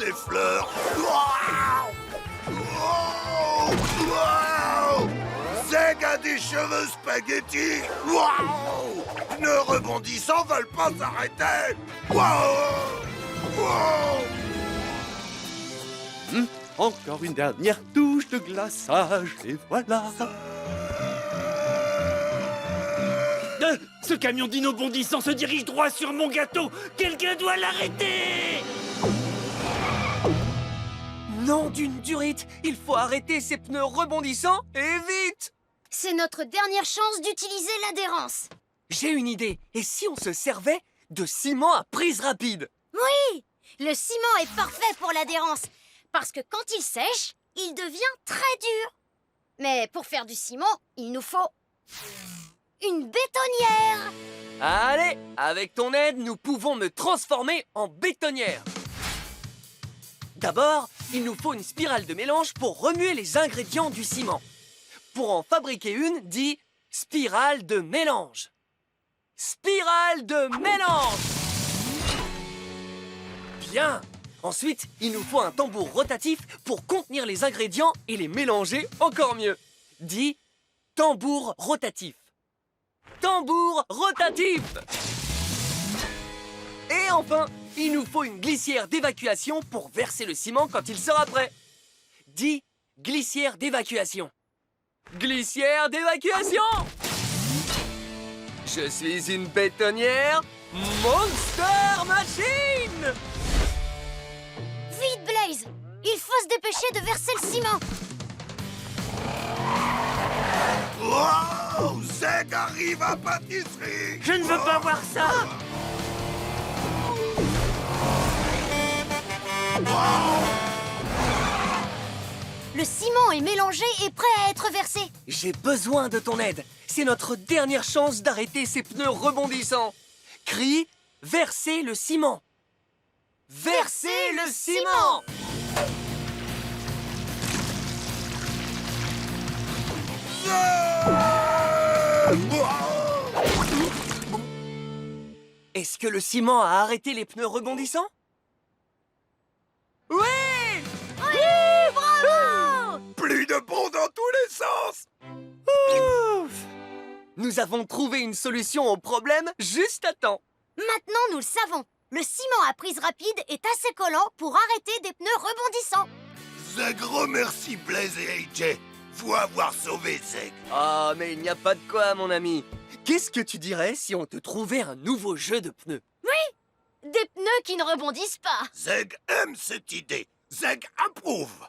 des fleurs. Wow! Wow! Wow! Zeg a des cheveux spaghettis. Wow! Pneus rebondissants veulent pas s'arrêter. Wow! Wow! Encore une dernière touche de glaçage, et voilà. Ce camion dino bondissant se dirige droit sur mon gâteau. Quelqu'un doit l'arrêter. Nom d'une durite! Il faut arrêter ces pneus rebondissants et vite! C'est notre dernière chance d'utiliser l'adhérence. J'ai une idée. Et si on se servait de ciment à prise rapide? Oui, le ciment est parfait pour l'adhérence. Parce que quand il sèche, il devient très dur. Mais pour faire du ciment, il nous faut une bétonnière. Allez, avec ton aide, nous pouvons me transformer en bétonnière. D'abord, il nous faut une spirale de mélange pour remuer les ingrédients du ciment. Pour en fabriquer une, dis spirale de mélange. Spirale de mélange! Bien! Ensuite, il nous faut un tambour rotatif pour contenir les ingrédients et les mélanger encore mieux. Dis tambour rotatif. Tambour rotatif! Et enfin, il nous faut une glissière d'évacuation pour verser le ciment quand il sera prêt. Dis glissière d'évacuation. Glissière d'évacuation! Je suis une bétonnière Monster Machine! Vite, Blaze! Il faut se dépêcher de verser le ciment. Wow! Zeg arrive à pâtisserie. Je ne veux pas voir ça. Le ciment est mélangé et prêt à être versé. J'ai besoin de ton aide. C'est notre dernière chance d'arrêter ces pneus rebondissants. Crie « Versez le ciment ». Versez le ciment! Est-ce que le ciment a arrêté les pneus rebondissants? Oui! Oui, bravo! Plus de bons dans tous les sens. Ouf! Nous avons trouvé une solution au problème juste à temps. Maintenant, nous le savons. Le ciment à prise rapide est assez collant pour arrêter des pneus rebondissants. Zeg remercie Blaze et AJ. Faut avoir sauvé Zeg. Ah, mais il n'y a pas de quoi, mon ami. Qu'est-ce que tu dirais si on te trouvait un nouveau jeu de pneus? Des pneus qui ne rebondissent pas. Zeg aime cette idée. Zeg approuve.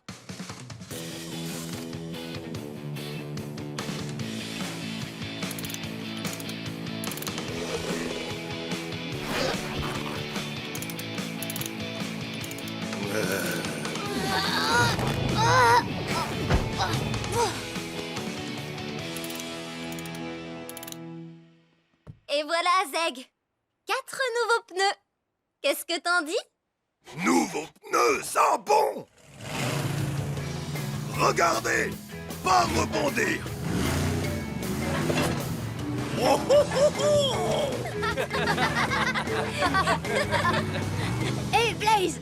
Et voilà, Zeg. 4 nouveaux pneus. Qu'est-ce que t'en dis? Nouveau pneu, ça bon. Regardez, pas rebondir. Oh, oh, oh, oh. Hey, Blaze!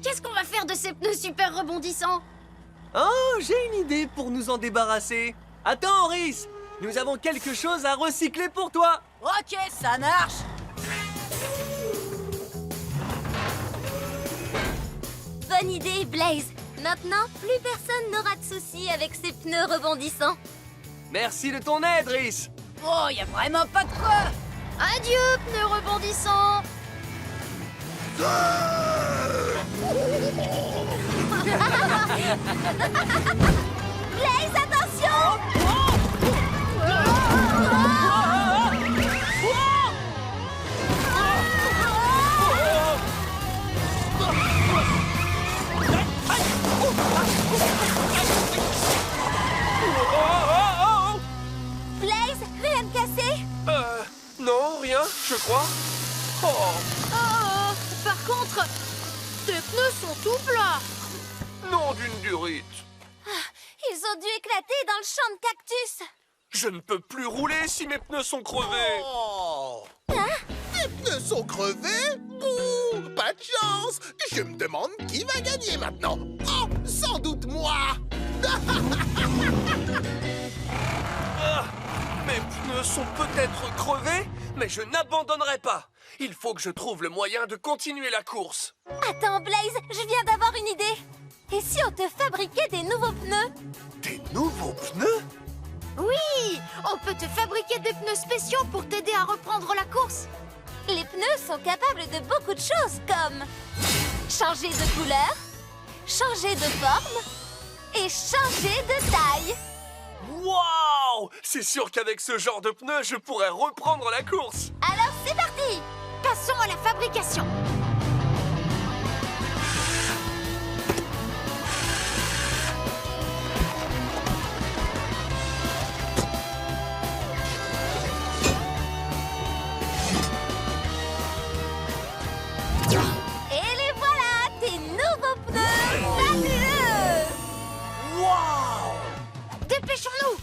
Qu'est-ce qu'on va faire de ces pneus super rebondissants? Oh, j'ai une idée pour nous en débarrasser. Attends, Rhys, nous avons quelque chose à recycler pour toi. Ok, ça marche. Bonne idée, Blaze. Maintenant, plus personne n'aura de soucis avec ces pneus rebondissants. Merci de ton aide, Rhys. Oh, y a vraiment pas de quoi. Adieu, pneus rebondissants! Blaze, attention! Blaze, rien de cassé? Non, rien, je crois. Oh, Oh, par contre, tes pneus sont tout plats. nom d'une durite. Ils ont dû éclater dans le champ de cactus. Je ne peux plus rouler si mes pneus sont crevés. Oh. Tes pneus sont crevés? Bouh. Pas de chance. Je me demande qui va gagner maintenant. Oh, sans doute moi. Mes pneus sont peut-être crevés, mais je n'abandonnerai pas. Il faut que je trouve le moyen de continuer la course. Attends, Blaze, je viens d'avoir une idée. Et si on te fabriquait des nouveaux pneus? Des nouveaux pneus? Oui, on peut te fabriquer des pneus spéciaux pour t'aider à reprendre la course. Les pneus sont capables de beaucoup de choses, comme changer de couleur, changer de forme et changer de taille. Waouh! C'est sûr qu'avec ce genre de pneus, je pourrais reprendre la course. Alors c'est parti! Passons à la fabrication. Et les voilà, tes nouveaux pneus fabuleux! Waouh! Dépêchons-nous.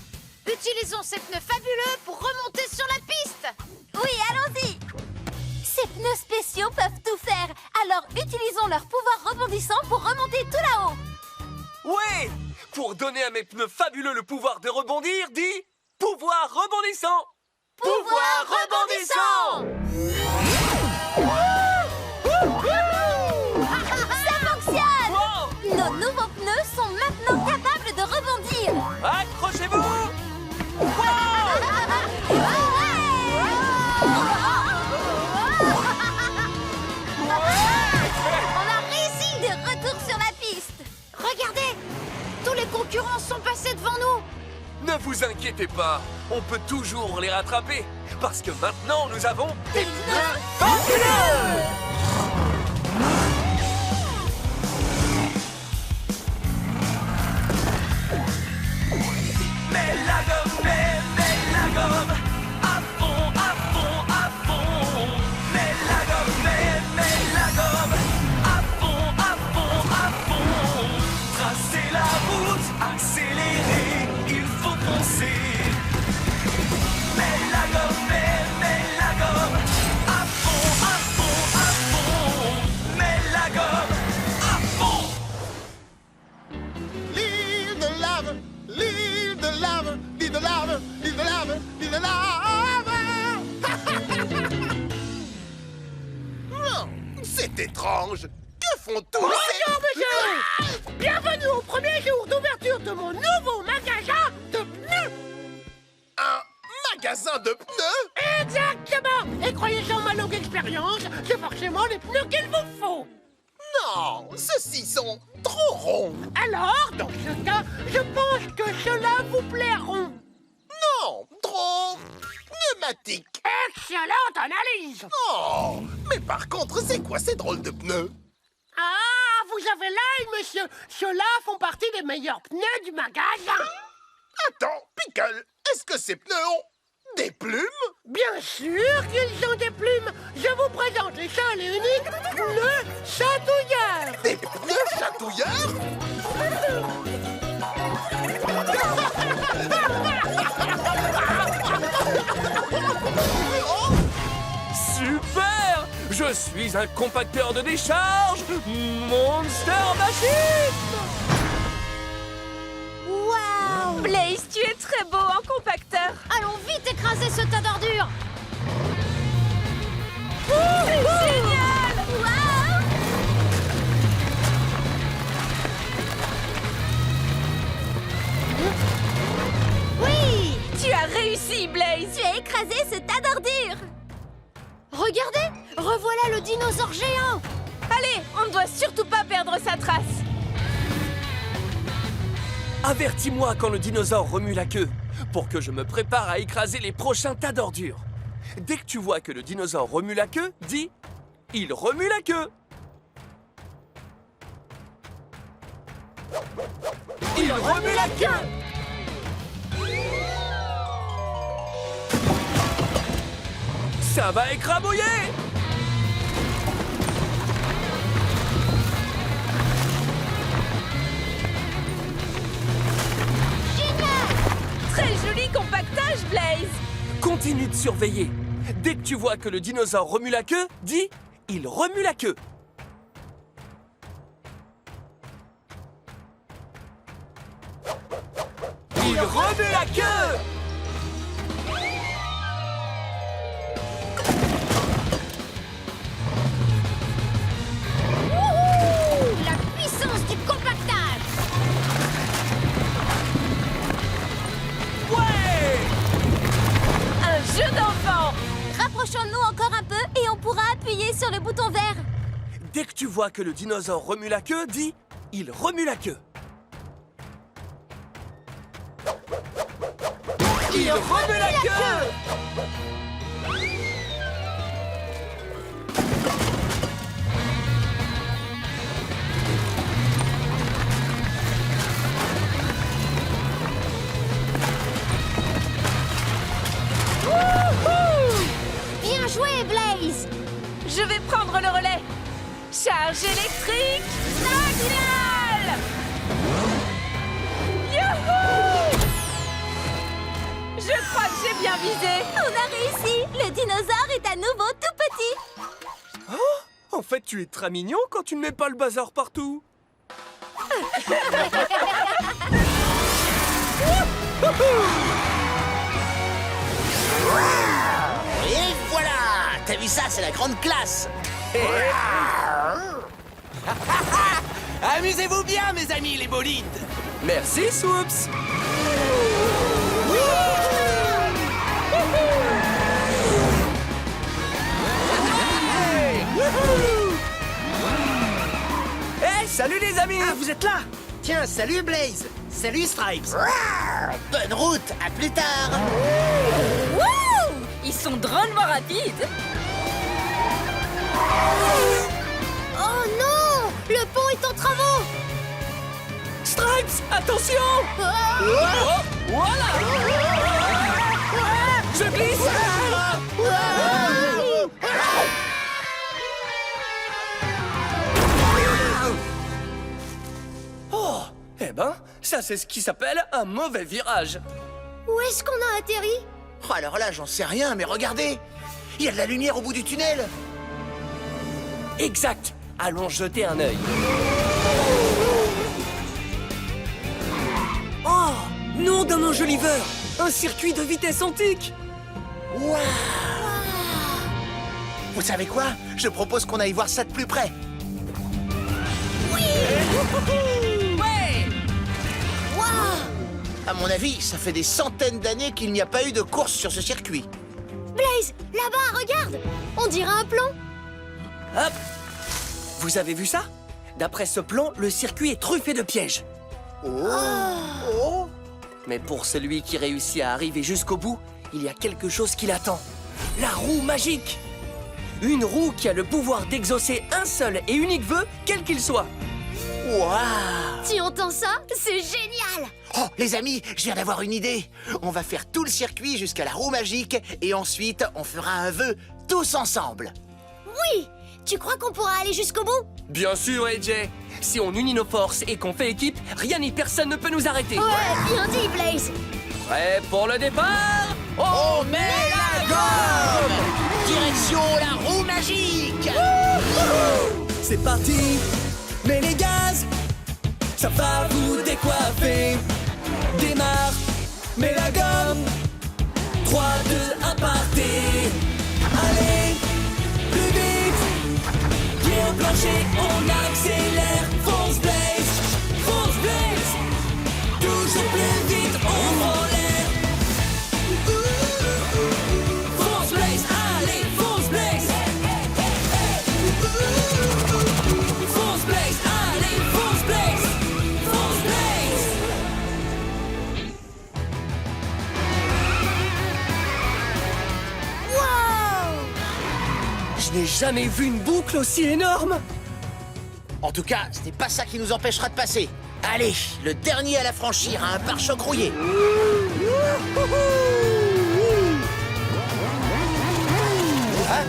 Utilisons ces pneus fabuleux pour remonter sur la piste. Oui, allons-y! Ces pneus spéciaux peuvent tout faire, alors utilisons leur pouvoir rebondissant pour remonter tout là-haut. Oui! Pour donner à mes pneus fabuleux le pouvoir de rebondir, dis pouvoir rebondissant! Pouvoir rebondissant! Ça fonctionne! Wow! Nos nouveaux pneus sont maintenant capables de rebondir. Accrochez-vous! On a réussi. De retour sur la piste. Regardez, tous les concurrents sont passés devant nous. Ne vous inquiétez pas, on peut toujours les rattraper, parce que maintenant nous avons des pneus fabuleux! Mets la gomme, mets la gomme, à fond, à fond, à fond. Mets la gomme, mets la gomme, à fond, à fond, à fond. Tracez la route, accélérez, il faut foncer. Mets la gomme, mets la gomme, à fond, à fond, à fond. Mets la gomme, à fond. L'île de lave, l'île de lave, l'île de lave, l'île de lave, l'île de lave. Oh, c'est étrange. Que font tous Bonjour, monsieur! Bienvenue au premier jour d'ouverture de mon nouveau magasin de pneus! Un magasin de pneus? Exactement! Et croyez en ma longue expérience, c'est forcément les pneus qu'il vous faut! Non, ceux-ci sont trop ronds. Alors, dans ce cas, je pense que ceux-là vous plairont! Non, trop pneumatiques. Excellente analyse! Oh, mais par contre, c'est quoi ces drôles de pneus? Ah, vous avez l'œil, monsieur! Ceux-là font partie des meilleurs pneus du magasin! Attends, Pickle, est-ce que ces pneus ont des plumes? Bien sûr qu'ils ont des plumes! Je vous présente les seuls et uniques pneus chatouilleurs! Des pneus chatouilleurs? Oh, Super! Je suis un compacteur de décharge Monster Machine! Waouh! Blaze, tu es très beau en compacteur. Allons vite écraser ce tas d'ordures. Génial! Waouh! Oui. Tu as réussi, Blaze. Tu as écrasé ce tas d'ordures. Regardez, revoilà le dinosaure géant. Allez, on ne doit surtout pas perdre sa trace. Avertis-moi quand le dinosaure remue la queue, pour que je me prépare à écraser les prochains tas d'ordures. Dès que tu vois que le dinosaure remue la queue, dis « Il remue la queue !» Il remue la queue! Ça va écrabouiller! Très joli compactage, Blaze. Continue de surveiller. Dès que tu vois que le dinosaure remue la queue, dis il remue la queue. Il remue la queue. La puissance du compactage! Ouais! Un jeu d'enfant. Rapprochons-nous encore un peu et on pourra appuyer sur le bouton vert. Dès que tu vois que le dinosaure remue la queue, dis « Il remue la queue ». Il remue la queue. Bien joué, Blaze! Je vais prendre le relais. Charge électrique. Signal. Youhou! Je crois que j'ai bien visé. On a réussi. Le dinosaure est à nouveau tout petit. En fait, tu es très mignon quand tu ne mets pas le bazar partout. Et voilà! T'as vu ça, c'est la grande classe! Amusez-vous bien, mes amis, les bolides! Merci, Swoops. Hey, salut les amis! Ah, vous êtes là? Tiens, salut Blaze! Salut Stripes! Bonne route, à plus tard! Wouh! Ils sont drôlement rapides. Oh non! Le pont est en travaux! Stripes, attention! Ah! Voilà! Je glisse! Oh, eh ben, ça c'est ce qui s'appelle un mauvais virage. Où est-ce qu'on a atterri? Oh, alors là, j'en sais rien, mais regardez! Il y a de la lumière au bout du tunnel! Exact. Allons jeter un œil. Oh, nom de mon joli beurre! Un circuit de vitesse antique! Waouh! Vous savez quoi? Je propose qu'on aille voir ça de plus près. Ouais! À mon avis, ça fait des centaines d'années qu'il n'y a pas eu de course sur ce circuit. Blaze, là-bas, regarde! On dirait un plan! Hop! Vous avez vu ça? D'après ce plan, le circuit est truffé de pièges. Oh! Mais pour celui qui réussit à arriver jusqu'au bout, il y a quelque chose qui l'attend. La roue magique! Une roue qui a le pouvoir d'exaucer un seul et unique vœu, quel qu'il soit. Waouh! Tu entends ça? C'est génial! Oh, les amis, je viens d'avoir une idée. On va faire tout le circuit jusqu'à la roue magique et ensuite, on fera un vœu tous ensemble. Oui! Tu crois qu'on pourra aller jusqu'au bout? Bien sûr, AJ. Si on unit nos forces et qu'on fait équipe, rien ni personne ne peut nous arrêter. Ouais, bien dit, Blaze! Prêt pour le départ? On met la gomme! Direction la roue magique! C'est parti, mets les gaz, ça va vous décoiffer. Démarre, mets la gomme, 3, 2, 1, partez. Allez, plus vite, pied au plancher, on accélère. Fonce Blaze, toujours plus vite, on prend l'air. Fonce Blaze, allez, fonce Blaze. Fonce Blaze, allez, fonce Blaze. Fonce Blaze. Wow! Je n'ai jamais vu une boucle aussi énorme. En tout cas, ce n'est pas ça qui nous empêchera de passer. Allez, le dernier à la franchir a un pare-choc rouillé. Hein?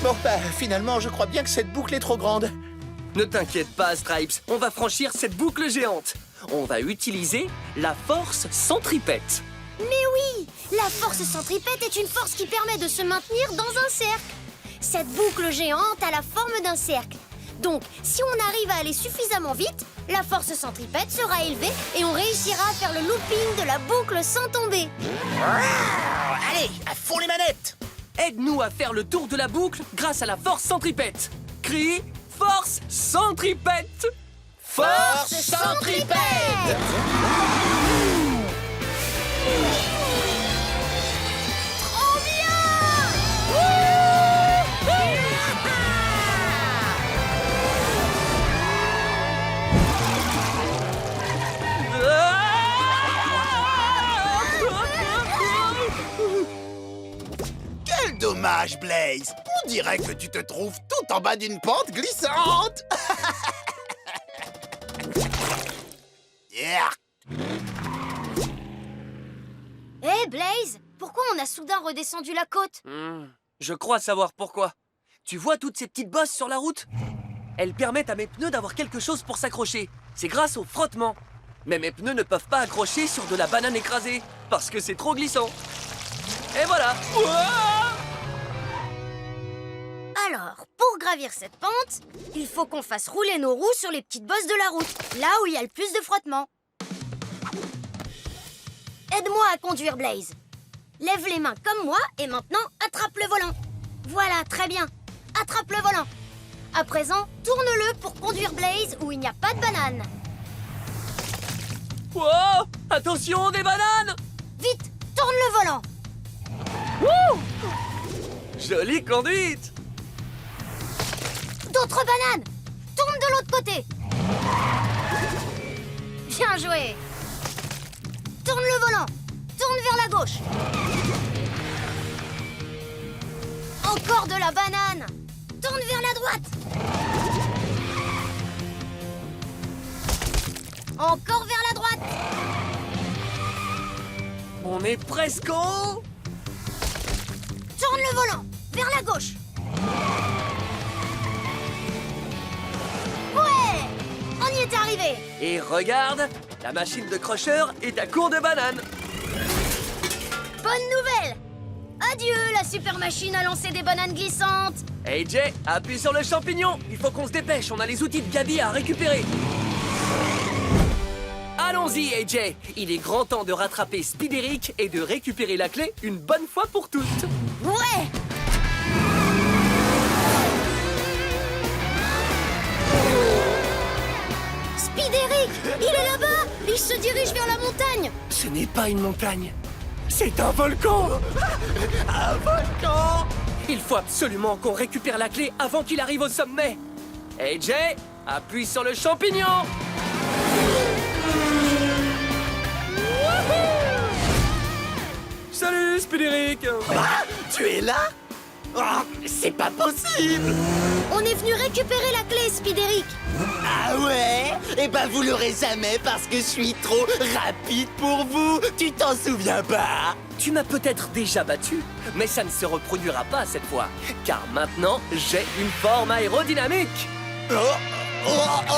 Bon, bah, finalement, je crois bien que cette boucle est trop grande. Ne t'inquiète pas, Stripes, on va franchir cette boucle géante. On va utiliser la force centripète. Mais oui! La force centripète est une force qui permet de se maintenir dans un cercle. Cette boucle géante a la forme d'un cercle. Donc, si on arrive à aller suffisamment vite, la force centripète sera élevée et on réussira à faire le looping de la boucle sans tomber. Allez, à fond les manettes! Aide-nous à faire le tour de la boucle grâce à la force centripète. Crie force centripète. Force centripète! Trop bien! Quel dommage, Blaze. On dirait que tu te trouves tout en bas d'une pente glissante. Yeah. Hé, Blaze, pourquoi on a soudain redescendu la côte? Je crois savoir pourquoi. Tu vois toutes ces petites bosses sur la route? Elles permettent à mes pneus d'avoir quelque chose pour s'accrocher. C'est grâce au frottement. Mais mes pneus ne peuvent pas accrocher sur de la banane écrasée, parce que c'est trop glissant. Et voilà. Ouah! Alors, pour gravir cette pente, il faut qu'on fasse rouler nos roues sur les petites bosses de la route, là où il y a le plus de frottement. Aide-moi à conduire, Blaze. Lève les mains comme moi et maintenant, attrape le volant. Voilà, très bien. Attrape le volant. À présent, tourne-le pour conduire Blaze où il n'y a pas de banane. Wow! Attention, des bananes! Vite, tourne le volant. Jolie conduite! D'autres bananes. Tourne de l'autre côté. Bien joué. Tourne le volant. Tourne vers la gauche. Encore de la banane. Tourne vers la droite. Encore vers la droite. On est presque au... Tourne le volant. Vers la gauche. Ouais! On y est arrivé. Et regarde, la machine de crocheur est à court de bananes. Bonne nouvelle. Adieu, la super machine à lancer des bananes glissantes. AJ, appuie sur le champignon. Il faut qu'on se dépêche, on a les outils de Gabi à récupérer. Allons-y, AJ. Il est grand temps de rattraper Spideric et de récupérer la clé une bonne fois pour toutes. Ouais! Spideric! Il est là-bas! Il se dirige vers la montagne! Ce n'est pas une montagne. C'est un volcan. Un volcan. Il faut absolument qu'on récupère la clé avant qu'il arrive au sommet. AJ, appuie sur le champignon. Salut, Spideric. Ah, tu es là? Oh, c'est pas possible! On est venu récupérer la clé, Spideric! Ah ouais? Eh ben vous l'aurez jamais parce que je suis trop rapide pour vous! Tu t'en souviens pas? Tu m'as peut-être déjà battu, mais ça ne se reproduira pas cette fois. Car maintenant, j'ai une forme aérodynamique. Oh, oh, oh.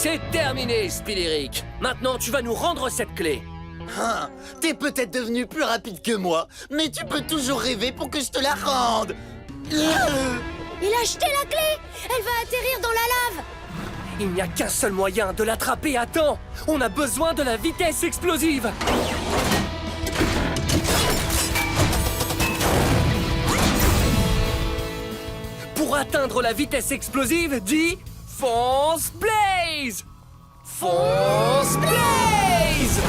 C'est terminé, Spideric. Maintenant, tu vas nous rendre cette clé. Hein, t'es peut-être devenu plus rapide que moi, mais tu peux toujours rêver pour que je te la rende. Il a jeté la clé! Elle va atterrir dans la lave! Il n'y a qu'un seul moyen de l'attraper à temps. On a besoin de la vitesse explosive. Pour atteindre la vitesse explosive, dis fonce Blaze! Fonce Blaze!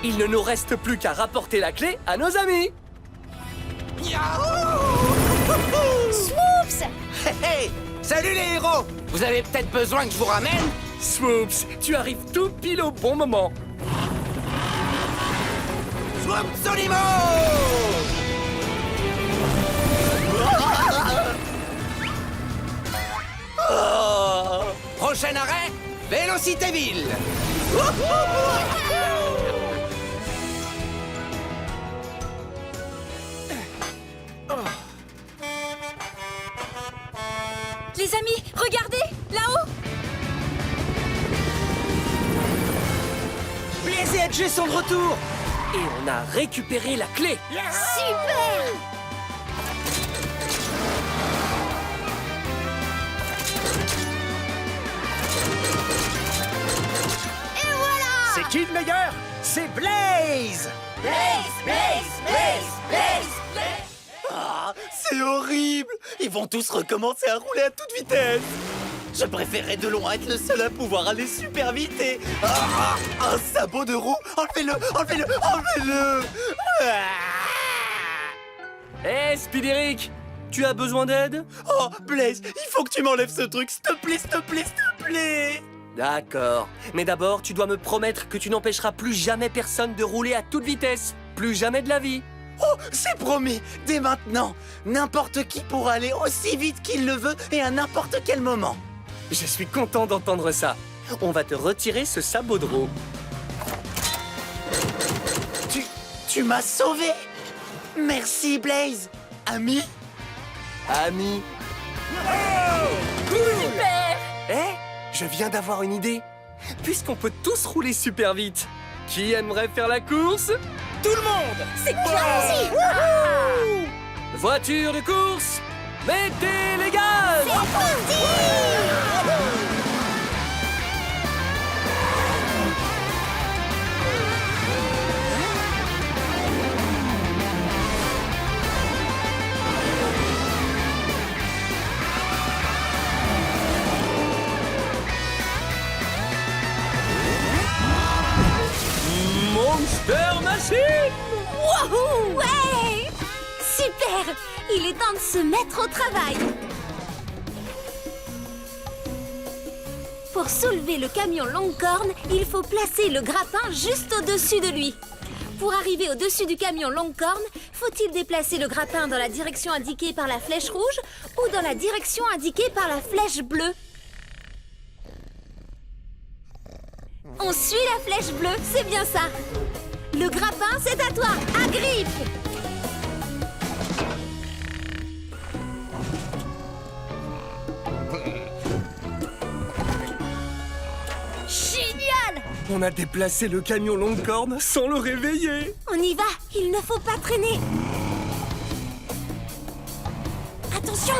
Il ne nous reste plus qu'à rapporter la clé à nos amis. Swoops! Hé hé! Salut les héros! Vous avez peut-être besoin que je vous ramène? Swoops, tu arrives tout pile au bon moment. Swoopsolimo! Oh. Prochain arrêt, Vélocitéville! Les amis, regardez, là-haut. Blaze et Edge sont de retour. Et on a récupéré la clé. Super! Et voilà! C'est qui le meilleur? C'est Blaze! Ah, c'est horrible! Ils vont tous recommencer à rouler à toute vitesse! Je préférais de loin être le seul à pouvoir aller super vite et... un sabot de roue! Enlevez-le! Enlevez-le! Enlevez-le! Hé, Spideric, tu as besoin d'aide? Oh, Blaze, il faut que tu m'enlèves ce truc, s'il te plaît, s'il te plaît, s'il te plaît! D'accord. Mais d'abord, tu dois me promettre que tu n'empêcheras plus jamais personne de rouler à toute vitesse. Plus jamais de la vie. Oh, c'est promis! Dès maintenant, n'importe qui pourra aller aussi vite qu'il le veut et à n'importe quel moment! Je suis content d'entendre ça. On va te retirer ce sabot de roue. Tu m'as sauvé! Merci, Blaze! Ami? Ami. Super! Eh, je viens d'avoir une idée. Puisqu'on peut tous rouler super vite, qui aimerait faire la course? Tout le monde! C'est clair! Voiture de course, mettez les gaz! Monster Machine! Wouhou! Ouais! Super! Il est temps de se mettre au travail. Pour soulever le camion Longue-Corne, il faut placer le grappin juste au-dessus de lui. Pour arriver au-dessus du camion Longue-Corne, faut-il déplacer le grappin dans la direction indiquée par la flèche rouge ou dans la direction indiquée par la flèche bleue? On suit la flèche bleue, c'est bien ça. Le grappin, c'est à toi. Agrippe! Génial! On a déplacé le camion Longue-Corne sans le réveiller. On y va, il ne faut pas traîner. Attention!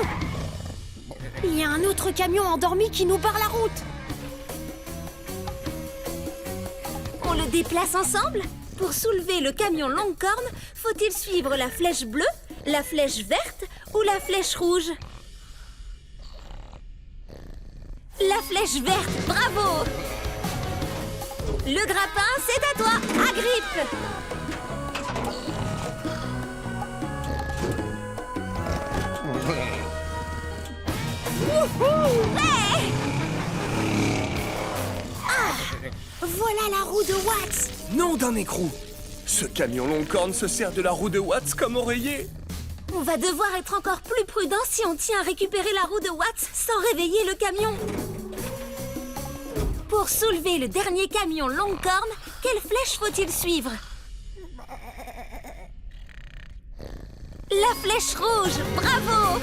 Il y a un autre camion endormi qui nous barre la route. On le déplace ensemble? Pour soulever le camion Longue-Corne, faut-il suivre la flèche bleue, la flèche verte ou la flèche rouge? La flèche verte, bravo! Le grappin, c'est à toi, agrippe! Wouhou! Ouais! Voilà la roue de Watts! Nom d'un écrou! Ce camion Longue-Corne se sert de la roue de Watts comme oreiller. On va devoir être encore plus prudent si on tient à récupérer la roue de Watts sans réveiller le camion. Pour soulever le dernier camion Longue-Corne, quelle flèche faut-il suivre? La flèche rouge, bravo!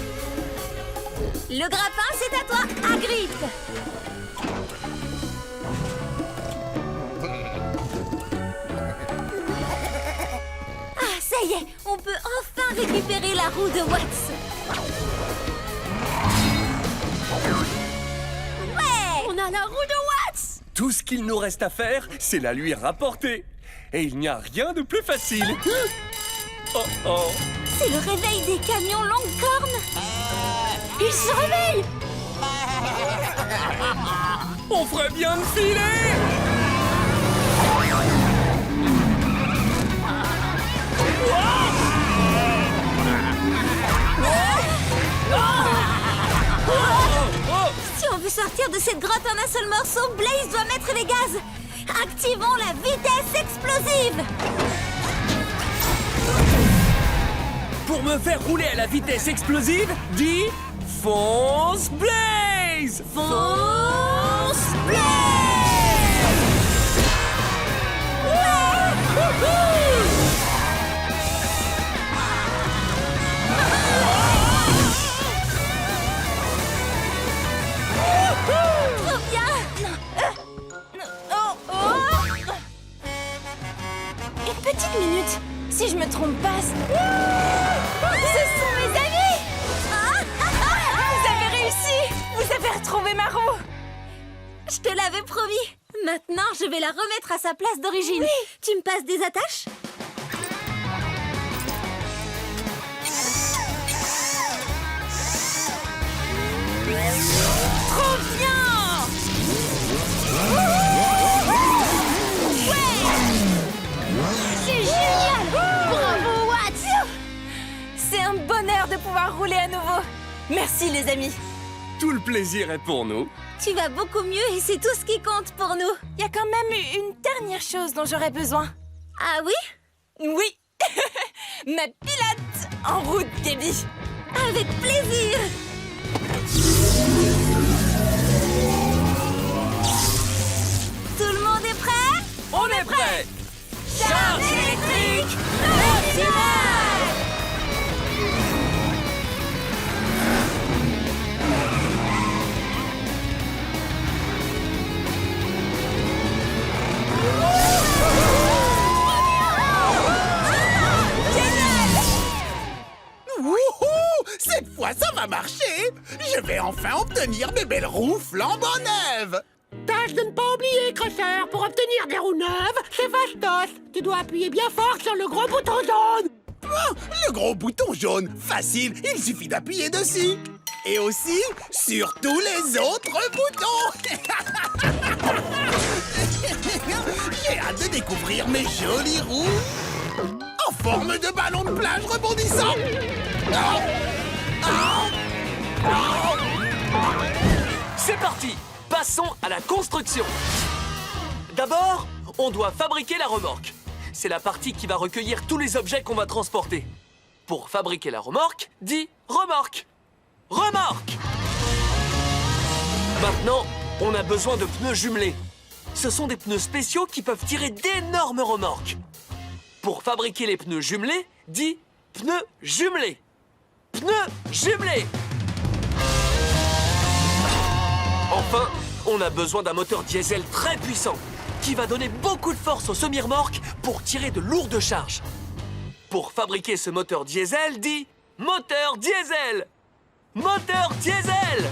Le grappin, c'est à toi, agrippe! Ah, ça y est, on peut enfin récupérer la roue de Watts. Ouais! On a la roue de Watts! Tout ce qu'il nous reste à faire, c'est la lui rapporter. Et il n'y a rien de plus facile. Oh oh! C'est le réveil des camions Longue-Corne. Ils se réveillent! On ferait bien de filer! sortir de cette grotte en un seul morceau, Blaze doit mettre les gaz. Activons la vitesse explosive. Pour me faire rouler à la vitesse explosive, dis fonce Blaze! Fonce Blaze! Trop bien! Une petite minute. Si je me trompe pas... Ce sont mes amis! Vous avez réussi! Vous avez retrouvé ma roue! Je te l'avais promis. Maintenant, je vais la remettre à sa place d'origine. Tu me passes des attaches? Trop bien! C'est génial! Bravo, Watts! C'est un bonheur de pouvoir rouler à nouveau. Merci les amis. Tout le plaisir est pour nous. Tu vas beaucoup mieux et c'est tout ce qui compte pour nous. Il y a quand même une dernière chose dont j'aurais besoin. Ah oui? Oui! Ma pilote en route, Gaby. Avec plaisir! Tout le monde est prêt? On est prêt! Charge électrique! Wouhou! Cette fois, ça va marcher! Je vais enfin obtenir mes belles roues flambant neuves! Tâche de ne pas oublier, Crusher, pour obtenir des roues neuves, c'est fastos. Tu dois appuyer bien fort sur le gros bouton jaune. Oh, le gros bouton jaune, facile, il suffit d'appuyer dessus. Et aussi sur tous les autres boutons. J'ai hâte de découvrir mes jolies roues en forme de ballon de plage rebondissant. C'est parti! Passons à la construction. D'abord, on doit fabriquer la remorque. C'est la partie qui va recueillir tous les objets qu'on va transporter. Pour fabriquer la remorque, dis remorque. Remorque! Maintenant, on a besoin de pneus jumelés. Ce sont des pneus spéciaux qui peuvent tirer d'énormes remorques. Pour fabriquer les pneus jumelés, dis pneus jumelés. Pneus jumelés! Enfin, on a besoin d'un moteur diesel très puissant qui va donner beaucoup de force au semi-remorque pour tirer de lourdes charges. Pour fabriquer ce moteur diesel, dis moteur diesel! Moteur diesel!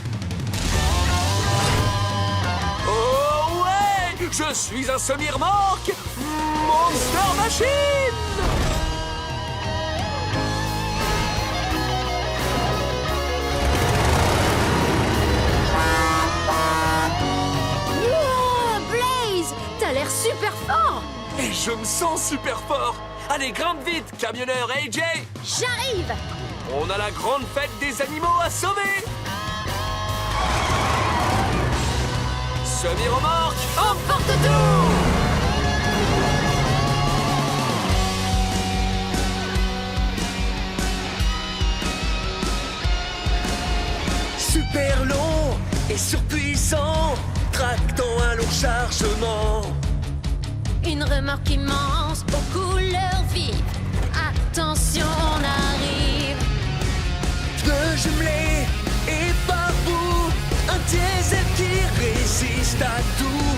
Oh ouais! Je suis un semi-remorque Monster Machine! T'as l'air super fort! Et je me sens super fort! Allez, grimpe vite, camionneur AJ! J'arrive! On a la grande fête des animaux à sauver! Semi-remorque, emporte tout! Super long et surpuissant, tractant un lourd chargement. Une remorque immense aux couleurs vives. Attention, on arrive. Pneus jumelés et par bout, un diesel qui résiste à tout.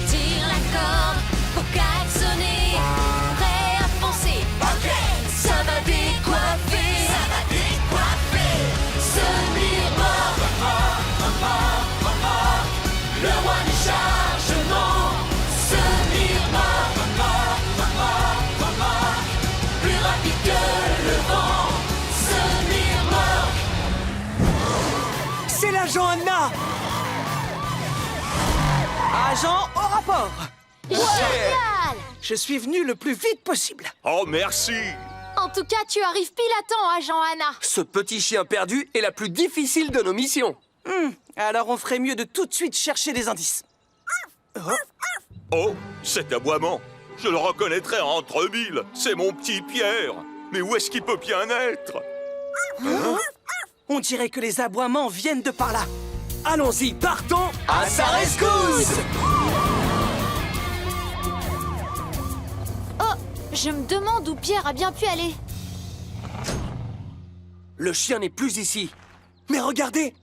Tire la corde, faut klaxonner. Prêt à foncer. Ok, Ça va décoiffer. ça va décoiffer. Semi-remorque, Le roi du chargement. semi-remorque, Plus rapide que le vent. semi-remorque. C'est l'agent Anna! Agent au rapport! Génial! Je suis venu le plus vite possible. Oh, merci. En tout cas, tu arrives pile à temps, agent Anna. Ce petit chien perdu est la plus difficile de nos missions. Alors on ferait mieux de tout de suite chercher des indices. Oh, cet aboiement! Je le reconnaîtrais entre mille. C'est mon petit Pierre. Mais où est-ce qu'il peut bien être? On dirait que les aboiements viennent de par là. Allons-y, partons À sa rescousse! Oh, je me demande où Pierre a bien pu aller. Le chien n'est plus ici. Mais regardez,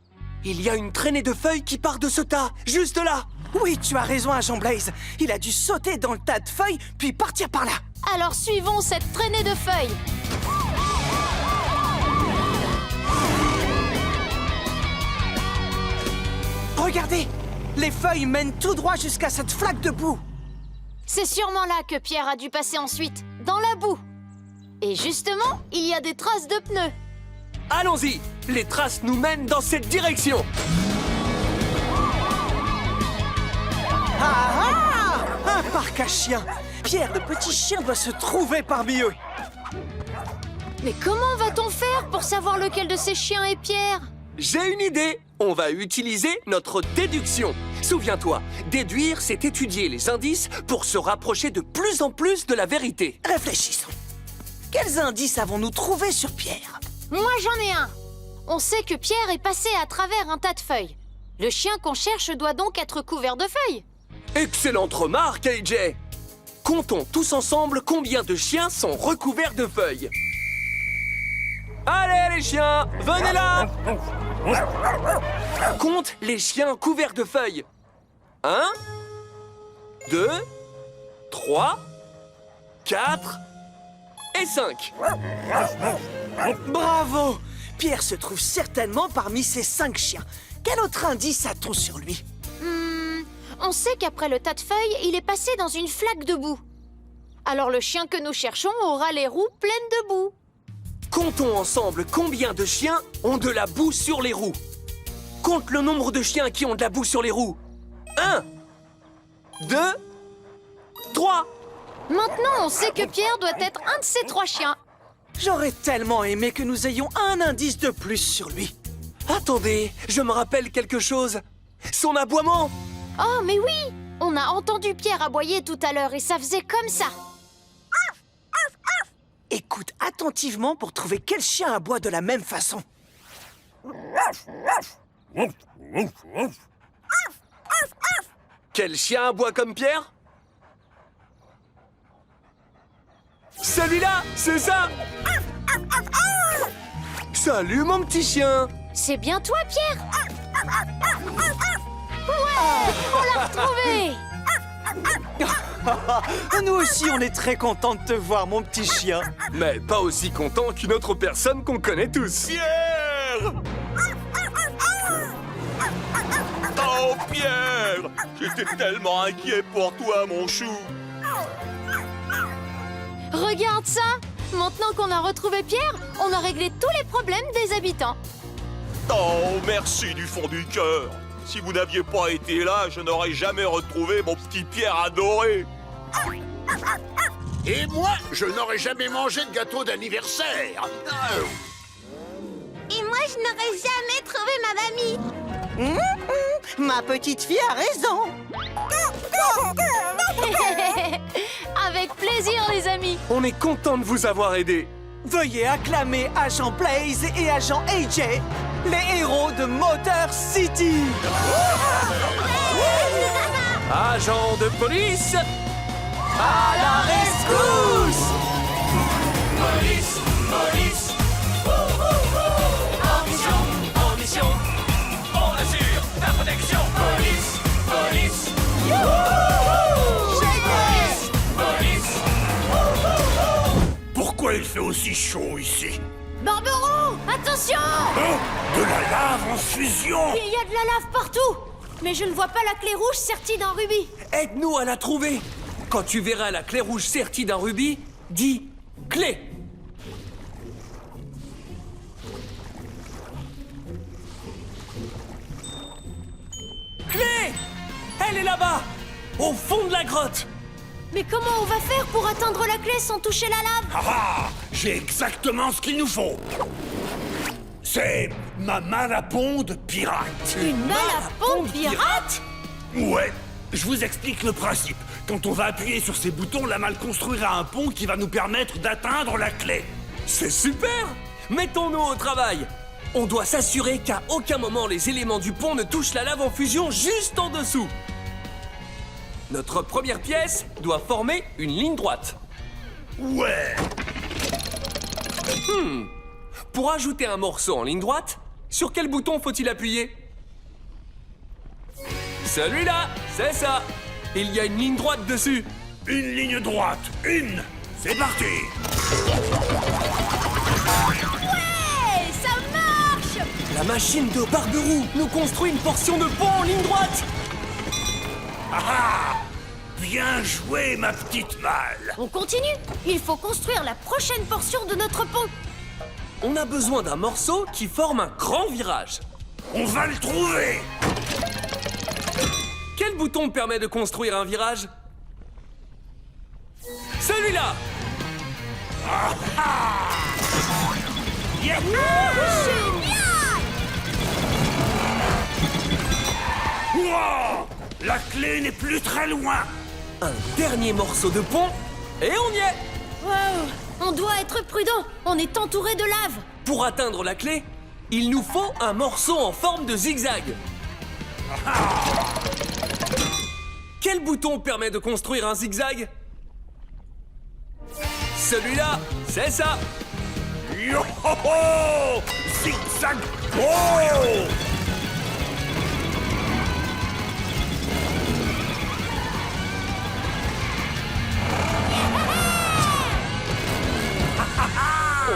il y a une traînée de feuilles qui part de ce tas, juste là. Oui, tu as raison, agent Blaze. Il a dû sauter dans le tas de feuilles, puis partir par là. Alors suivons cette traînée de feuilles. Regardez, les feuilles mènent tout droit jusqu'à cette flaque de boue. C'est sûrement là que Pierre a dû passer ensuite, dans la boue. Et justement, il y a des traces de pneus. Allons-y, les traces nous mènent dans cette direction. Un parc à chiens. Pierre, le petit chien, doit se trouver parmi eux. Mais comment va-t-on faire pour savoir lequel de ces chiens est Pierre? J'ai une idée. On va utiliser notre déduction. Souviens-toi, déduire, c'est étudier les indices pour se rapprocher de plus en plus de la vérité. Réfléchissons. Quels indices avons-nous trouvés sur Pierre? Moi, j'en ai un. On sait que Pierre est passé à travers un tas de feuilles. Le chien qu'on cherche doit donc être couvert de feuilles. Excellente remarque, AJ. Comptons tous ensemble combien de chiens sont recouverts de feuilles. Allez, les chiens, venez là. Compte les chiens couverts de feuilles. 1, 2, 3, 4 et 5. Bravo! Pierre se trouve certainement parmi ces 5 chiens. Quel autre indice a-t-on sur lui? On sait qu'après le tas de feuilles, il est passé dans une flaque de boue. Alors le chien que nous cherchons aura les roues pleines de boue. Comptons ensemble combien de chiens ont de la boue sur les roues. Compte le nombre de chiens qui ont de la boue sur les roues. 1, 2, 3. Maintenant, on sait que Pierre doit être un de ces 3 chiens. J'aurais tellement aimé que nous ayons un indice de plus sur lui. Attendez, je me rappelle quelque chose. Son aboiement. Oh, mais oui! On a entendu Pierre aboyer tout à l'heure et ça faisait comme ça. Écoute attentivement pour trouver quel chien aboie de la même façon. Quel chien aboie comme Pierre? Celui-là, c'est ça! Salut, mon petit chien! C'est bien toi, Pierre? Ouais! On l'a retrouvé! Nous aussi, on est très contents de te voir, mon petit chien. Mais pas aussi content qu'une autre personne qu'on connaît tous. Pierre! Oh, Pierre! J'étais tellement inquiet pour toi, mon chou! Regarde ça! Maintenant qu'on a retrouvé Pierre, on a réglé tous les problèmes des habitants. Oh, merci du fond du cœur! Si vous n'aviez pas été là, je n'aurais jamais retrouvé mon petit Pierre adoré! Et moi, je n'aurais jamais mangé de gâteau d'anniversaire. Et moi, je n'aurais jamais trouvé ma mamie. Ma petite fille a raison. Avec plaisir, les amis. On est content de vous avoir aidé. Veuillez acclamer Agent Blaze et Agent AJ, les héros de Motor City. Agent de police, à la rescousse. Police, police, en mission, en mission, on assure ta protection. Police, police, police, Pourquoi il fait aussi chaud ici? Barberou, attention! Oh, de la lave en fusion! Il y a de la lave partout! Mais je ne vois pas la clé rouge sertie d'un rubis. aide-nous à la trouver. Quand tu verras la clé rouge sertie d'un rubis, dis « clé ». Clé! Elle est là-bas, au fond de la grotte. Mais comment on va faire pour atteindre la clé sans toucher la lave? Ah ah! J'ai exactement ce qu'il nous faut! C'est ma malaponde pirate. Une malaponde pirate? Ouais, je vous explique le principe. Quand on va appuyer sur ces boutons, la malle construira un pont qui va nous permettre d'atteindre la clé. C'est super! Mettons-nous au travail. On doit s'assurer qu'à aucun moment les éléments du pont ne touchent la lave en fusion juste en dessous. Notre première pièce doit former une ligne droite. Ouais. Pour ajouter un morceau en ligne droite, sur quel bouton faut-il appuyer? Celui-là, c'est ça. Il y a une ligne droite dessus. Une ligne droite. Une. C'est parti. Ouais, ça marche! La machine de Barberou nous construit une portion de pont en ligne droite. Ah! Bien joué, ma petite malle. On continue. Il faut construire la prochaine portion de notre pont. On a besoin d'un morceau qui forme un grand virage. On va le trouver. Quel bouton permet de construire un virage? Celui-là! Yeah. Wow! La clé n'est plus très loin. Un dernier morceau de pont, et on y est! Wow, on doit être prudent. On est entouré de lave. Pour atteindre la clé, il nous faut un morceau en forme de zigzag. Quel bouton permet de construire un zigzag? Celui-là, c'est ça! Yo-ho-ho! Zigzag! Oh!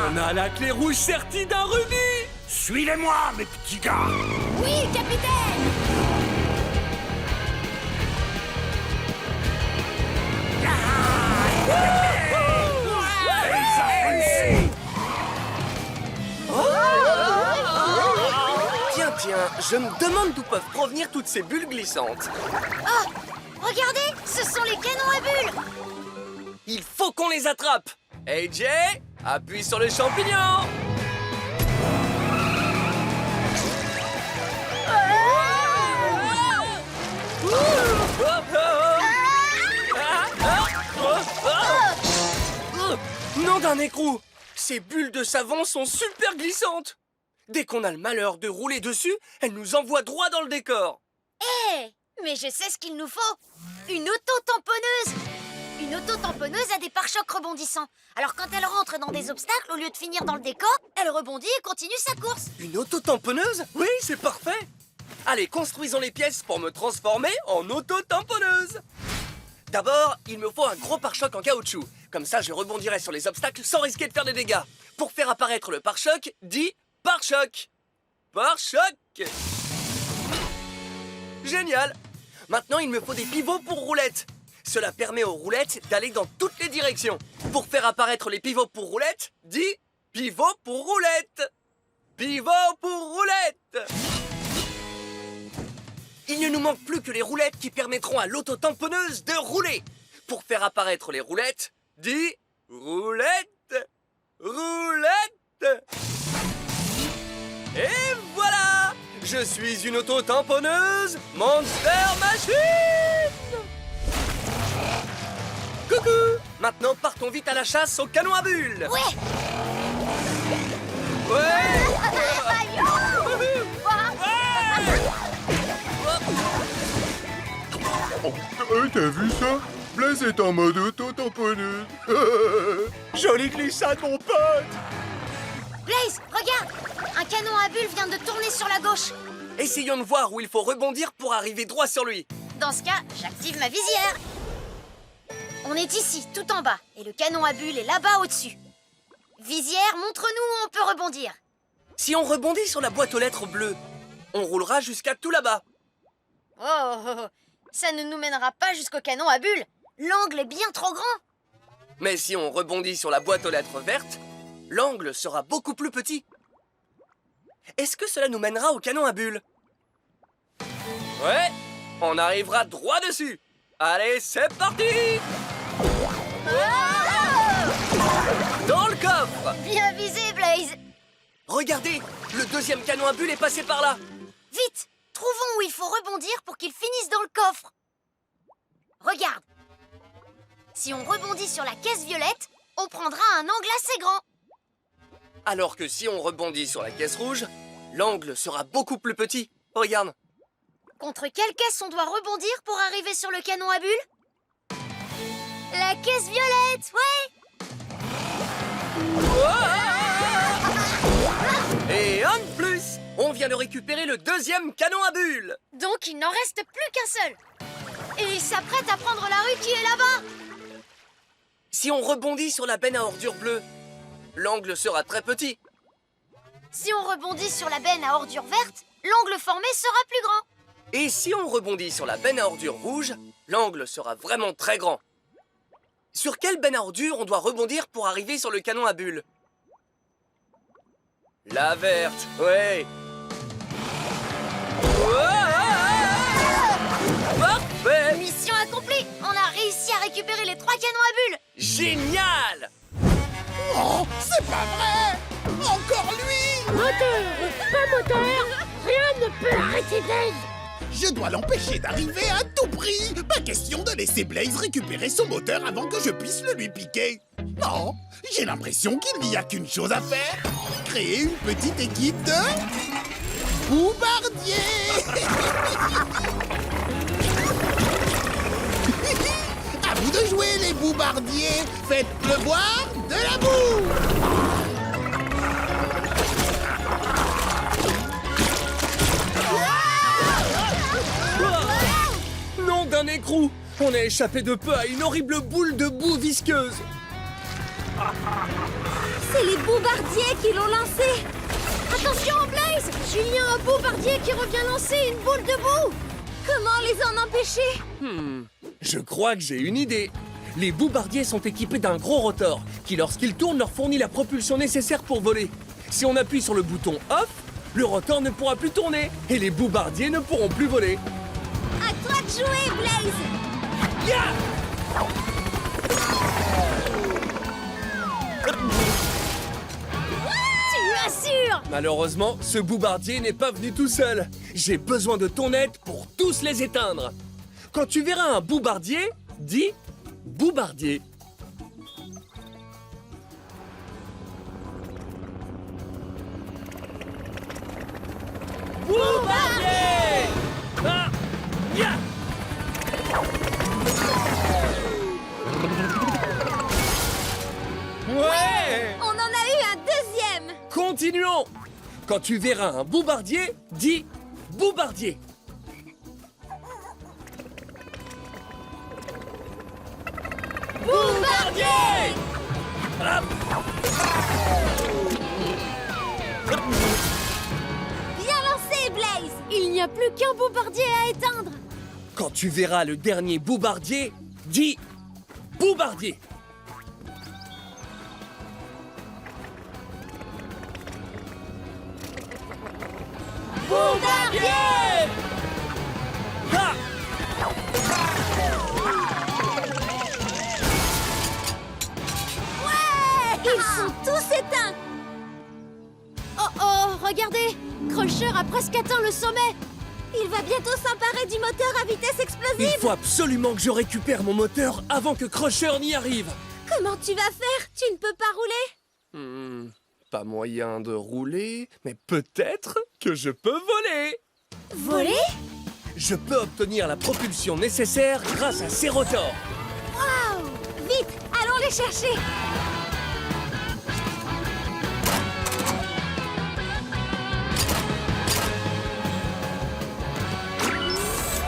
On a la clé rouge sertie d'un rubis! Suivez-moi, mes petits gars! Oui, capitaine! Tiens, je me demande d'où peuvent provenir toutes ces bulles glissantes. Oh, regardez, ce sont les canons à bulles. Il faut qu'on les attrape. AJ, appuie sur le champignon. Nom d'un écrou! Ces bulles de savon sont super glissantes. Dès qu'on a le malheur de rouler dessus, elles nous envoient droit dans le décor. Hé, mais je sais ce qu'il nous faut. Une auto-tamponneuse. Une auto-tamponneuse a des pare-chocs rebondissants. Alors quand elle rentre dans des obstacles, au lieu de finir dans le décor, elle rebondit et continue sa course. Une auto-tamponneuse? Oui, c'est parfait. Allez, construisons les pièces pour me transformer en auto-tamponneuse. D'abord, il me faut un gros pare-choc en caoutchouc. Comme ça, je rebondirai sur les obstacles sans risquer de faire des dégâts. Pour faire apparaître le pare-choc, dis pare-choc. Pare-choc. Génial. Maintenant, il me faut des pivots pour roulettes. Cela permet aux roulettes d'aller dans toutes les directions. Pour faire apparaître les pivots pour roulettes, dis pivot pour roulette. Pivot pour roulette. Il ne nous manque plus que les roulettes qui permettront à l'auto-tamponneuse de rouler. Pour faire apparaître les roulettes, dis roulette, roulette. Et voilà! Je suis une auto-tamponneuse Monster Machine! Coucou! Maintenant, partons vite à la chasse au canon à bulles! Ouais! T'as vu ça? Blaise est en mode auto-tamponneuse. Jolie glissade, mon pote! Blaze, regarde! Un canon à bulles vient de tourner sur la gauche. Essayons de voir où il faut rebondir pour arriver droit sur lui. Dans ce cas, j'active ma visière. On est ici, tout en bas, et le canon à bulles est là-bas au-dessus. Visière, montre-nous où on peut rebondir. Si on rebondit sur la boîte aux lettres bleues, on roulera jusqu'à tout là-bas. Oh, ça ne nous mènera pas jusqu'au canon à bulles. L'angle est bien trop grand. Mais si on rebondit sur la boîte aux lettres vertes, l'angle sera beaucoup plus petit. Est-ce que cela nous mènera au canon à bulles? Ouais, on arrivera droit dessus. Allez, c'est parti! Dans le coffre! Bien visé, Blaze. Regardez, le deuxième canon à bulles est passé par là. Vite, trouvons où il faut rebondir pour qu'il finisse dans le coffre. Regarde. Si on rebondit sur la caisse violette, on prendra un angle assez grand. Alors que si on rebondit sur la caisse rouge, l'angle sera beaucoup plus petit. Regarde. Contre quelle caisse on doit rebondir pour arriver sur le canon à bulles? La caisse violette, ouais. Et un de plus, on vient de récupérer le deuxième canon à bulles. Donc il n'en reste plus qu'un seul. Et il s'apprête à prendre la rue qui est là-bas. Si on rebondit sur la benne à ordures bleue, l'angle sera très petit. Si on rebondit sur la benne à ordures vertes, l'angle formé sera plus grand. Et si on rebondit sur la benne à ordures rouge, l'angle sera vraiment très grand. Sur quelle benne à ordures on doit rebondir pour arriver sur le canon à bulles? La verte, ouais. Parfait! Mission accomplie. On a réussi à récupérer les 3 canons à bulles. Génial! Oh, c'est pas vrai! Encore lui! Moteur, pas moteur, rien ne peut arrêter Blaze. Je dois l'empêcher d'arriver à tout prix. Pas question de laisser Blaze récupérer son moteur avant que je puisse le lui piquer. Non, j'ai l'impression qu'il n'y a qu'une chose à faire. Créer une petite équipe de... Boubardiers. À vous de jouer, les Boubardiers. Faites pleuvoir de la boue. Nom d'un écrou! On a échappé de peu à une horrible boule de boue visqueuse. C'est les boubardiers qui l'ont lancé. Attention, Blaze! Il y a un boubardier qui revient lancer une boule de boue. Comment les en empêcher? Je crois que j'ai une idée. Les boubardiers sont équipés d'un gros rotor qui, lorsqu'ils tournent, leur fournit la propulsion nécessaire pour voler. Si on appuie sur le bouton off, le rotor ne pourra plus tourner et les boubardiers ne pourront plus voler. À toi de jouer, Blaze! Ya! Tu assures! Malheureusement, ce boubardier n'est pas venu tout seul. J'ai besoin de ton aide pour tous les éteindre. Quand tu verras un boubardier, dis boubardier. Boubardier! Ah! Ya! Ouais! On en a eu un deuxième! Continuons! Quand tu verras un boubardier, dis boubardier. Boubardier! Hop! Bien lancé, Blaze! Il n'y a plus qu'un boubardier à éteindre. Quand tu verras le dernier boubardier, dis boubardier. Boubardier! Ah! Ils sont tous éteints! Oh oh, regardez! Crusher a presque atteint le sommet. Il va bientôt s'emparer du moteur à vitesse explosive! Il faut absolument que je récupère mon moteur avant que Crusher n'y arrive. Comment tu vas faire? Tu ne peux pas rouler? Pas moyen de rouler, mais peut-être que je peux voler. Voler? Je peux obtenir la propulsion nécessaire grâce à ces rotors. Waouh! Vite, allons les chercher!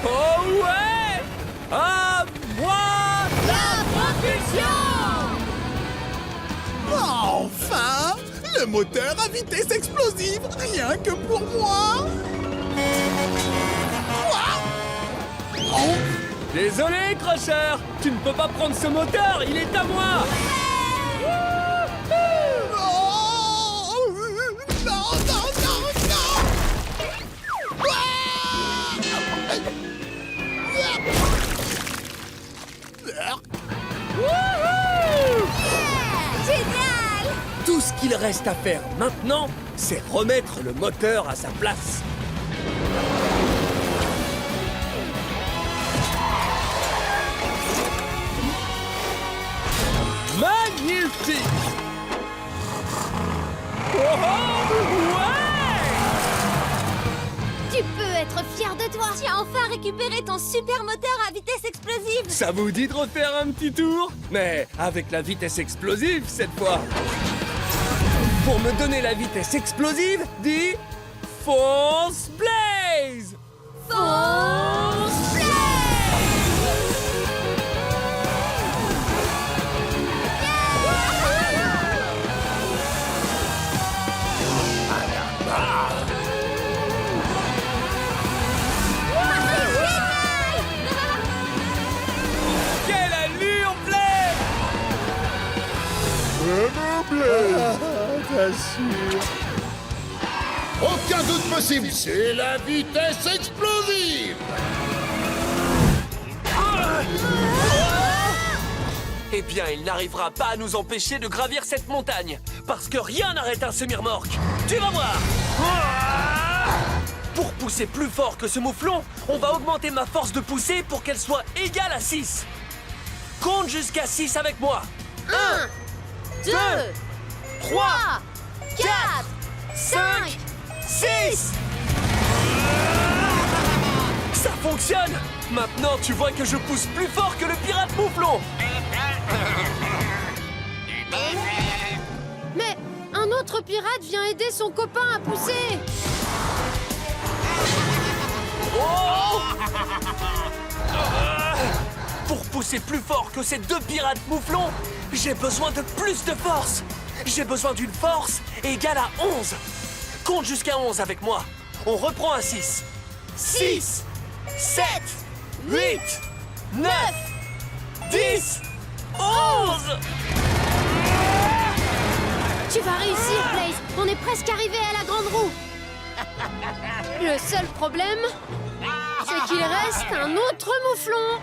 Oh ouais! À moi la propulsion! Enfin! Le moteur à vitesse explosive, rien que pour moi! Quoi? Oh! Désolé, Crusher! Tu ne peux pas prendre ce moteur, il est à moi! Oh! Non, non, non, non! Génial! Tout ce qu'il reste à faire maintenant, c'est remettre le moteur à sa place. Magnifique! Oh, ouais! Tu peux être fier de toi. Tu as enfin récupéré ton super moteur à vitesse explosive. Ça vous dit de refaire un petit tour? Mais avec la vitesse explosive cette fois. Pour me donner la vitesse explosive, dis Force Blaze! Force Blaze! Quelle allure, Blaze! Bien sûr. Aucun doute possible, c'est la vitesse explosive. Eh bien, il n'arrivera pas à nous empêcher de gravir cette montagne, parce que rien n'arrête un semi-remorque. Tu vas voir. Pour pousser plus fort que ce mouflon, on va augmenter ma force de poussée pour qu'elle soit égale à 6. Compte jusqu'à 6 avec moi. 1, 2, 3, 4, 5, 6. Ça fonctionne. Maintenant, tu vois que je pousse plus fort que le pirate mouflon. Mais un autre pirate vient aider son copain à pousser. Oh! Pour pousser plus fort que ces deux pirates mouflons, j'ai besoin de plus de force. J'ai besoin d'une force égale à 11. Compte jusqu'à 11 avec moi. On reprend à 6. 6, 7, 8, 9, 10, 11. Tu vas réussir, Blaze. On est presque arrivé à la grande roue. Le seul problème, c'est qu'il reste un autre mouflon.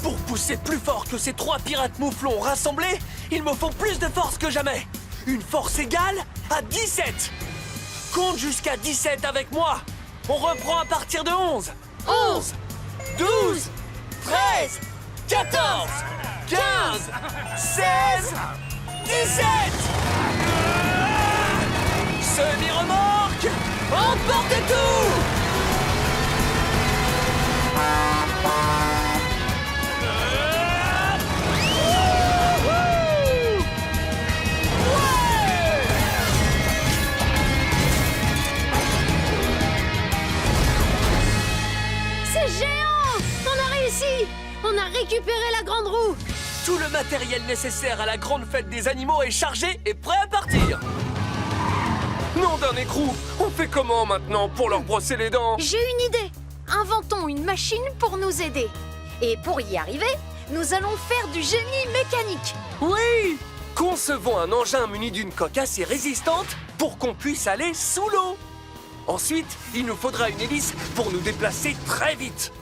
Pour pousser plus fort que ces trois pirates mouflons rassemblés, il me faut plus de force que jamais. Une force égale à 17. Compte jusqu'à 17 avec moi. On reprend à partir de 11. 11, 12, 13, 14, 15, 16, 17. Semi-remorque, emportez tout. C'est géant! On a réussi! On a récupéré la grande roue! Tout le matériel nécessaire à la grande fête des animaux est chargé et prêt à partir. Nom d'un écrou, on fait comment maintenant pour leur brosser les dents? J'ai une idée. Inventons une machine pour nous aider. Et pour y arriver, nous allons faire du génie mécanique. Oui! Concevons un engin muni d'une coque assez résistante pour qu'on puisse aller sous l'eau. Ensuite, il nous faudra une hélice pour nous déplacer très vite.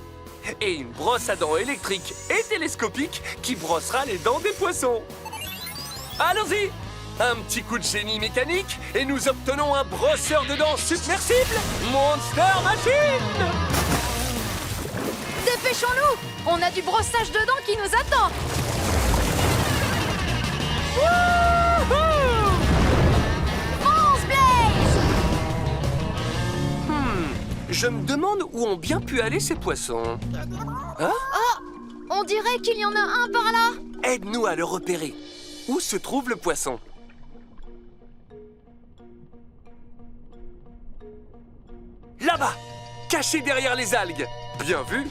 Et une brosse à dents électrique et télescopique qui brossera les dents des poissons. Allons-y! Un petit coup de génie mécanique et nous obtenons un brosseur de dents submersible Monster Machine! Dépêchons-nous! On a du brossage de dents qui nous attend! Fonce, Blaze! Je me demande où ont bien pu aller ces poissons. Hein? Oh! On dirait qu'il y en a un par là! Aide-nous à le repérer. Où se trouve le poisson? Là-bas! Caché derrière les algues. Bien vu!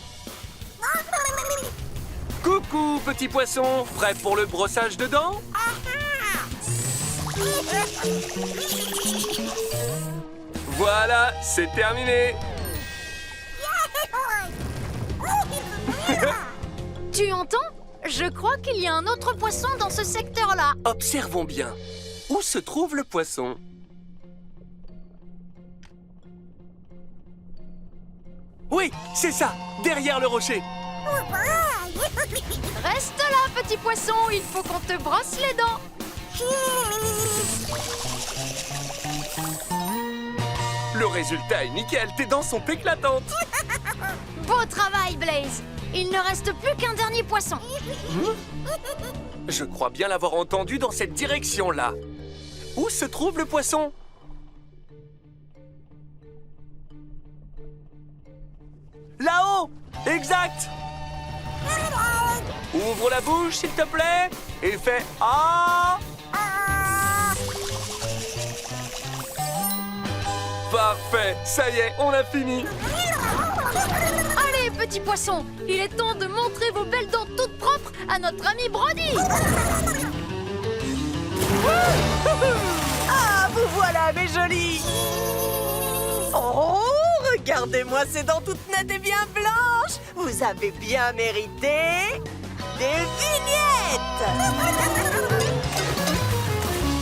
Coucou, petit poisson. Prêt pour le brossage de dents? Voilà, c'est terminé. Tu entends? Je crois qu'il y a un autre poisson dans ce secteur-là. Observons bien. Où se trouve le poisson? Oui, c'est ça, derrière le rocher. Reste là, petit poisson, il faut qu'on te brosse les dents. Le résultat est nickel, tes dents sont éclatantes. Beau travail, Blaze. Il ne reste plus qu'un dernier poisson. Je crois bien l'avoir entendu dans cette direction-là. Où se trouve le poisson? Là-haut! Exact! Ouvre la bouche, s'il te plaît, et fais Ah! Parfait, ça y est, on a fini. Allez, petit poisson, il est temps de montrer vos belles dents toutes propres à notre ami Brody. Ah, vous voilà, mes jolies! Oh, regardez-moi ces dents toutes nettes et bien blanches! Vous avez bien mérité des vignettes!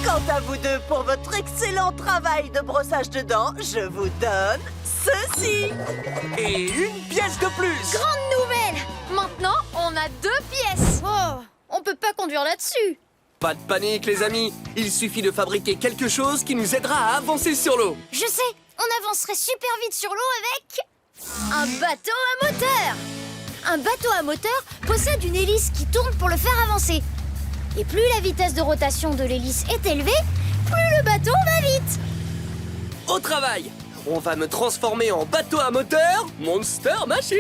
Quant à vous deux, pour votre excellent travail de brossage de dents, je vous donne ceci! Et une pièce de plus! Grande nouvelle! Maintenant, on a 2 pièces. Oh, on peut pas conduire là-dessus. Pas de panique, les amis. Il suffit de fabriquer quelque chose qui nous aidera à avancer sur l'eau. Je sais, on avancerait super vite sur l'eau avec... un bateau à moteur. Un bateau à moteur possède une hélice qui tourne pour le faire avancer. Et plus la vitesse de rotation de l'hélice est élevée, plus le bateau va vite. Au travail! On va me transformer en bateau à moteur Monster Machine!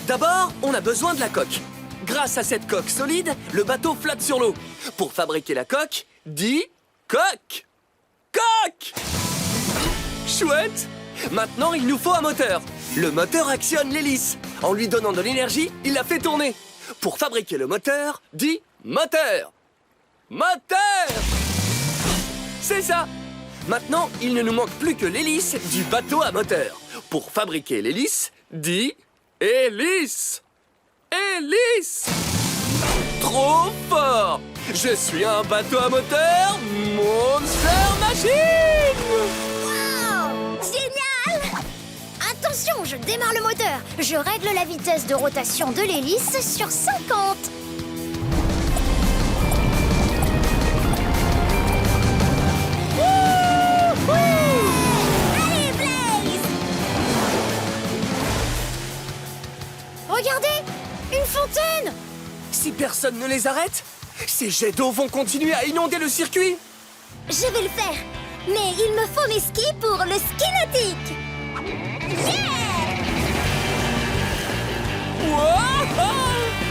D'abord, on a besoin de la coque. Grâce à cette coque solide, le bateau flotte sur l'eau. Pour fabriquer la coque, dis coque! Coque! Chouette! Maintenant, il nous faut un moteur. Le moteur actionne l'hélice. En lui donnant de l'énergie, il la fait tourner. Pour fabriquer le moteur, dis moteur! Moteur! C'est ça! Maintenant, il ne nous manque plus que l'hélice du bateau à moteur. Pour fabriquer l'hélice, dis hélice! Hélice! Trop fort! Je suis un bateau à moteur Monster Machine! Wow! Génial! Attention, je démarre le moteur. Je règle la vitesse de rotation de l'hélice sur 50. Allez, Blaze! Regardez! Une fontaine! Si personne ne les arrête, ces jets d'eau vont continuer à inonder le circuit. Je vais le faire. Mais il me faut mes skis pour le ski nautique. Yeah! Wow!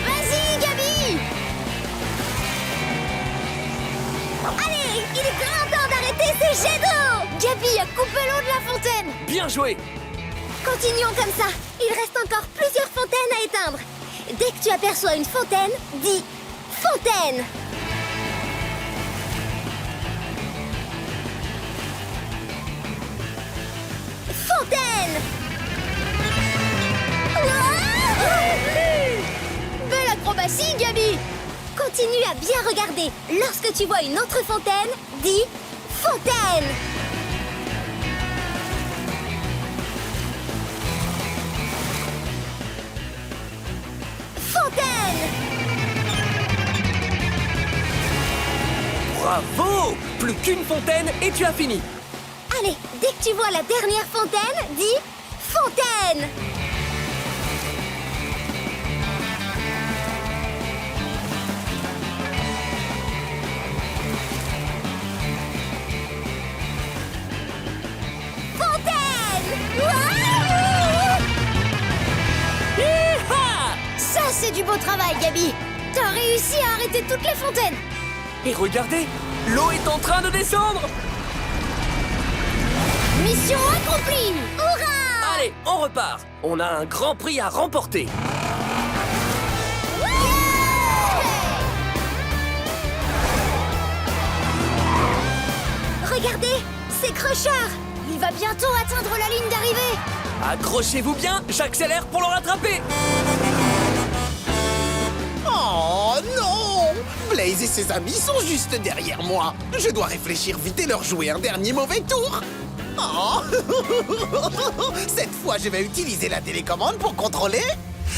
Vas-y, Gabi! Allez, il est grand temps d'arrêter ces jets d'eau. Gabi a coupé l'eau de la fontaine! Bien joué! Continuons comme ça. Il reste encore plusieurs fontaines à éteindre. Dès que tu aperçois une fontaine, dis fontaine. Fontaine! Belle acrobatie, Gabi! Continue à bien regarder. Lorsque tu vois une autre fontaine, dis fontaine. Fontaine! Bravo! Plus qu'une fontaine et tu as fini. Allez, dès que tu vois la dernière fontaine, dis fontaine. Fontaine! Ça, c'est du beau travail, Gabi! T'as réussi à arrêter toutes les fontaines! Et regardez, l'eau est en train de descendre. Mission accomplie! Hurrah! Allez, on repart. On a un grand prix à remporter. Regardez, c'est Crusher. Il va bientôt atteindre la ligne d'arrivée! Accrochez-vous bien, j'accélère pour le rattraper. Oh non! Blaze et ses amis sont juste derrière moi. Je dois réfléchir vite et leur jouer un dernier mauvais tour. Oh! Cette fois, je vais utiliser la télécommande pour contrôler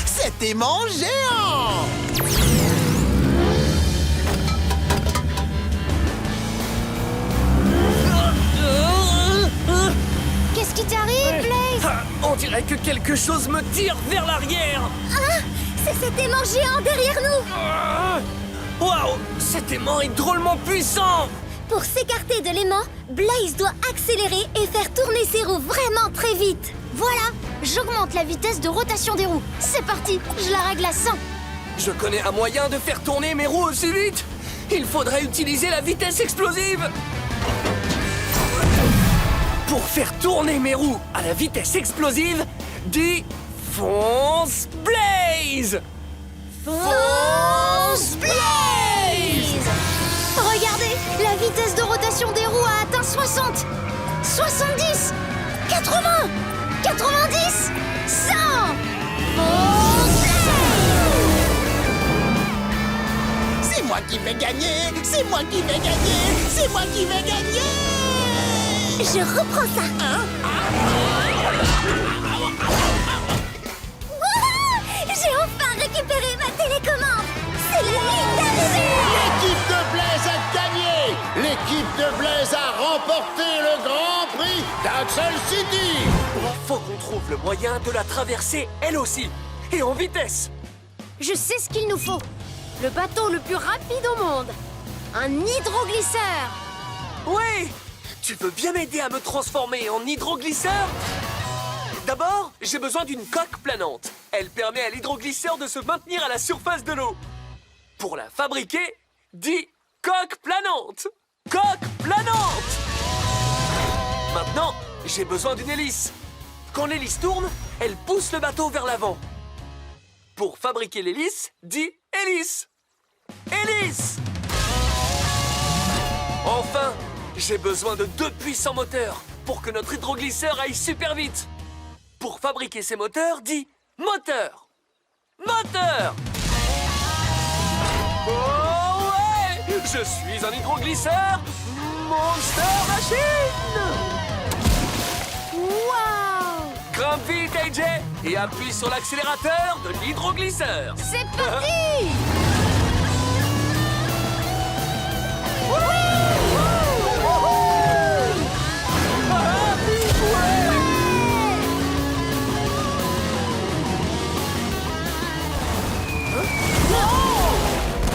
cet aimant géant. Qu'est-ce qui t'arrive, Blaze? Ah, on dirait que quelque chose me tire vers l'arrière. Ah, c'est cet aimant géant derrière nous. Ah, waouh, cet aimant est drôlement puissant. Pour s'écarter de l'aimant, Blaze doit accélérer et faire tourner ses roues vraiment très vite. Voilà, j'augmente la vitesse de rotation des roues. C'est parti, je la règle à 100. Je connais un moyen de faire tourner mes roues aussi vite. Il faudrait utiliser la vitesse explosive. Pour faire tourner mes roues à la vitesse explosive, dis fonce Blaze. Fonce Blaze! Regardez, la vitesse de rotation des roues a atteint 60, 70, 80, 90, 100! Fonce Blaze! C'est moi qui vais gagner, c'est moi qui vais gagner, c'est moi qui vais gagner. Je reprends ça. Wouhou! J'ai enfin récupéré ma télécommande. C'est la ligne d'arrivée. L'équipe de Blaze a gagné. L'équipe de Blaze a remporté le Grand Prix d'Axel City. Faut qu'on trouve le moyen de la traverser elle aussi, et en vitesse. Je sais ce qu'il nous faut. Le bateau le plus rapide au monde. Un hydroglisseur. Oui! Tu veux bien m'aider à me transformer en hydroglisseur? D'abord, j'ai besoin d'une coque planante. Elle permet à l'hydroglisseur de se maintenir à la surface de l'eau. Pour la fabriquer, dis coque planante. Coque planante! Maintenant, j'ai besoin d'une hélice. Quand l'hélice tourne, elle pousse le bateau vers l'avant. Pour fabriquer l'hélice, dis hélice. Hélice! Enfin, j'ai besoin de 2 puissants moteurs pour que notre hydroglisseur aille super vite. Pour fabriquer ces moteurs, dis moteur. Moteur! Oh ouais! Je suis un hydroglisseur Monster Machine! Waouh! Grimpe vite, AJ, et appuie sur l'accélérateur de l'hydroglisseur. C'est parti!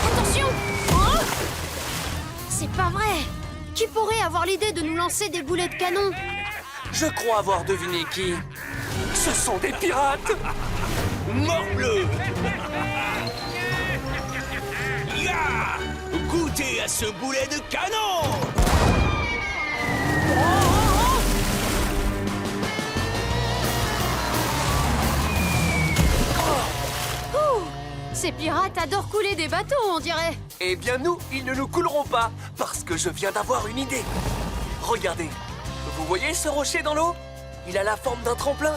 Attention! Oh! C'est pas vrai! Qui pourrait avoir l'idée de nous lancer des boulets de canon? Je crois avoir deviné qui. Ce sont des pirates! Morbleu! Ya! Goûtez à ce boulet de canon! Ouh! Ces pirates adorent couler des bateaux, on dirait. Eh bien nous, ils ne nous couleront pas, parce que je viens d'avoir une idée. Regardez, vous voyez ce rocher dans l'eau? Il a la forme d'un tremplin.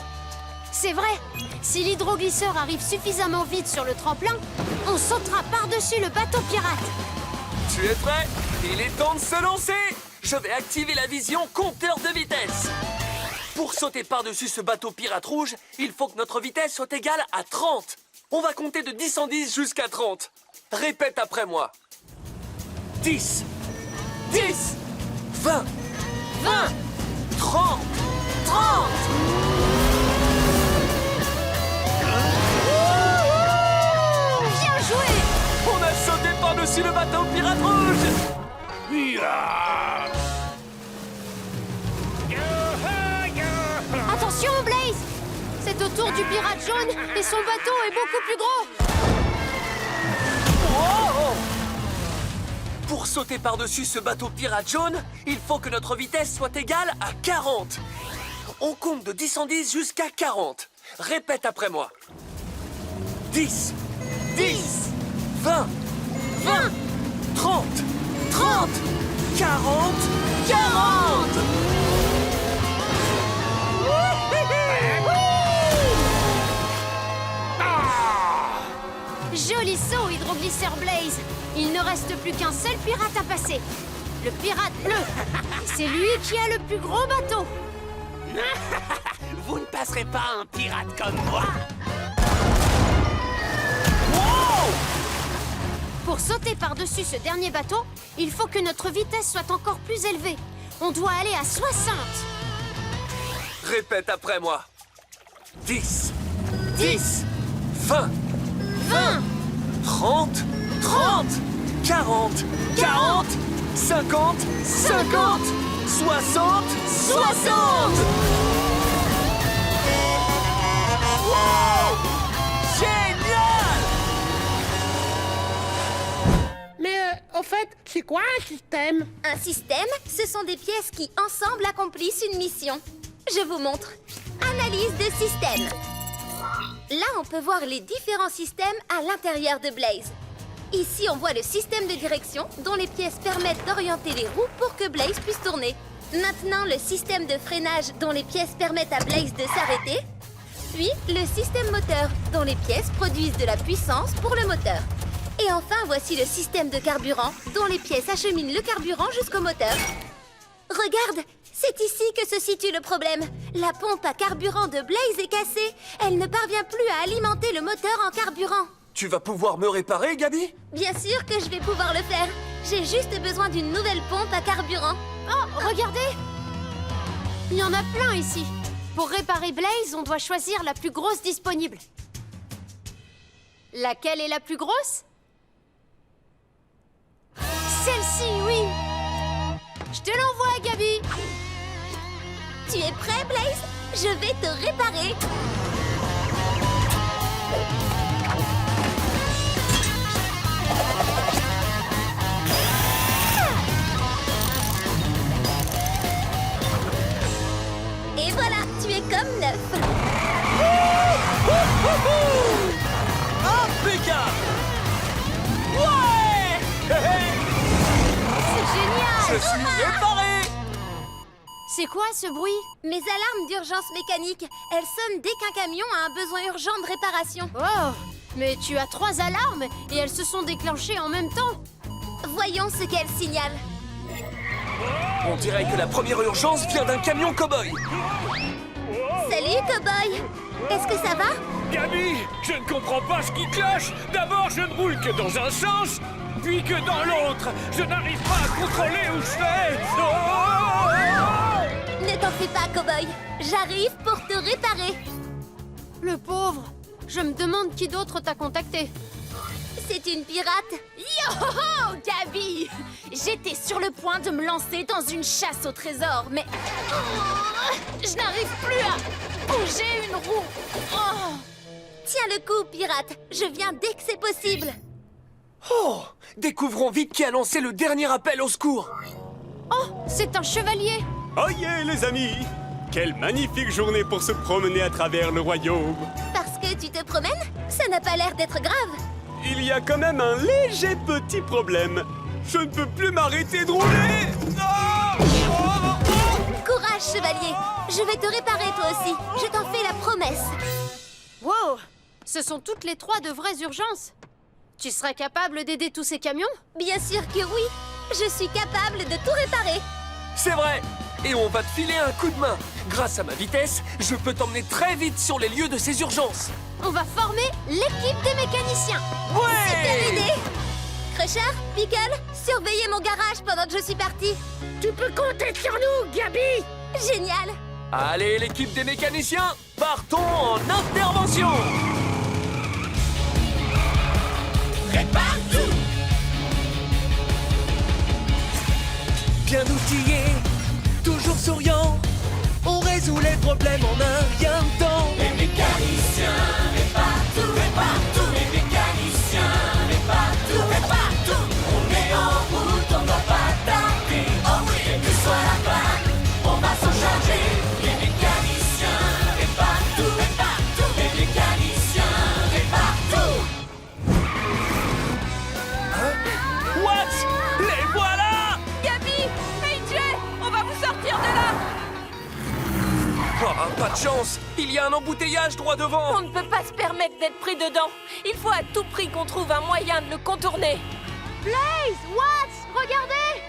C'est vrai! Si l'hydroglisseur arrive suffisamment vite sur le tremplin, on sautera par-dessus le bateau pirate. Tu es prêt? Il est temps de se lancer! Je vais activer la vision compteur de vitesse. Pour sauter par-dessus ce bateau pirate rouge, il faut que notre vitesse soit égale à 30. On va compter de 10 en 10 jusqu'à 30. Répète après moi. 10, 10, 20, 20, 30, 30. Bien joué! On a sauté par-dessus le bateau pirate rouge. Attention, Blaze! C'est au tour du pirate jaune et son bateau est beaucoup plus gros! Oh! Pour sauter par-dessus ce bateau pirate jaune, il faut que notre vitesse soit égale à 40. On compte de 10 en 10 jusqu'à 40. Répète après moi. 10, 10, 20, 20, 30, 30, 40, 40. Joli saut, hydroglisseur Blaze! Il ne reste plus qu'un seul pirate à passer. Le pirate bleu. C'est lui qui a le plus gros bateau. Vous ne passerez pas un pirate comme moi! Pour sauter par-dessus ce dernier bateau, il faut que notre vitesse soit encore plus élevée. On doit aller à 60. Répète après moi. 10, 10, 20, 20, 30, 30, 40, 40, 50, 50, 60, 60. Wow! Génial! Mais au fait, c'est quoi un système? Un système, ce sont des pièces qui, ensemble, accomplissent une mission. Je vous montre. Analyse de système. Là, on peut voir les différents systèmes à l'intérieur de Blaze. Ici, on voit le système de direction, dont les pièces permettent d'orienter les roues pour que Blaze puisse tourner. Maintenant, le système de freinage, dont les pièces permettent à Blaze de s'arrêter. Puis, le système moteur, dont les pièces produisent de la puissance pour le moteur. Et enfin, voici le système de carburant, dont les pièces acheminent le carburant jusqu'au moteur. Regarde, c'est ici que se situe le problème. La pompe à carburant de Blaze est cassée. Elle ne parvient plus à alimenter le moteur en carburant. Tu vas pouvoir me réparer, Gabi? Bien sûr que je vais pouvoir le faire. J'ai juste besoin d'une nouvelle pompe à carburant. Oh, regardez! Il y en a plein ici. Pour réparer Blaze, on doit choisir la plus grosse disponible. Laquelle est la plus grosse? Celle-ci, oui! Je te l'envoie, Gabi! Tu es prêt, Blaze? Je vais te réparer. Et voilà, tu es comme neuf. Impeccable! Ouais! C'est génial! Je suis réparé! C'est quoi ce bruit? Mes alarmes d'urgence mécanique. Elles sonnent dès qu'un camion a un besoin urgent de réparation. Oh! Mais tu as 3 alarmes et elles se sont déclenchées en même temps. Voyons ce qu'elles signalent. On dirait que la première urgence vient d'un camion cow-boy. Salut, cow-boy. Est-ce que ça va? Gabi, je ne comprends pas ce qui cloche. D'abord, je ne roule que dans un sens, puis que dans l'autre. Je n'arrive pas à contrôler où je vais. Ne t'en fais pas, cow-boy. J'arrive pour te réparer. Le pauvre! Je me demande qui d'autre t'a contacté. C'est une pirate. Yo, Gabi! J'étais sur le point de me lancer dans une chasse au trésor, mais... je n'arrive plus à bouger une roue. Oh. Tiens le coup, pirate. Je viens dès que c'est possible. Oh! Découvrons vite qui a lancé le dernier appel au secours. Oh, c'est un chevalier! Oyez, les amis! Quelle magnifique journée pour se promener à travers le royaume! Parce que tu te promènes? Ça n'a pas l'air d'être grave. Il y a quand même un léger petit problème. Je ne peux plus m'arrêter de rouler! Courage, chevalier. Je vais te réparer toi aussi. Je t'en fais la promesse. Wow! Ce sont toutes les 3 de vraies urgences. Tu serais capable d'aider tous ces camions? Bien sûr que oui. Je suis capable de tout réparer. C'est vrai! Et on va te filer un coup de main. Grâce à ma vitesse, je peux t'emmener très vite sur les lieux de ces urgences. On va former l'équipe des mécaniciens. Super idée! Crusher, Pickle, surveillez mon garage pendant que je suis partie. Tu peux compter sur nous, Gabi! Génial! Allez, l'équipe des mécaniciens, partons en intervention! Prépare tout! Bien outillé, toujours souriant, on résout les problèmes en un rien de temps. Les mécaniciens réparent tout, les mécaniciens réparent tout, on est en route, on ne doit pas tarder. Oh oui, quelle que soit la panne, on va s'en charger. Les mécaniciens réparent tout, les mécaniciens réparent tout. Hein? What? Les voilà! Gabi! AJ! On va vous sortir de là! Oh, pas de chance! Il y a un embouteillage droit devant! On ne peut pas se permettre d'être pris dedans. Il faut à tout prix qu'on trouve un moyen de le contourner. Blaze! Watts! Regardez!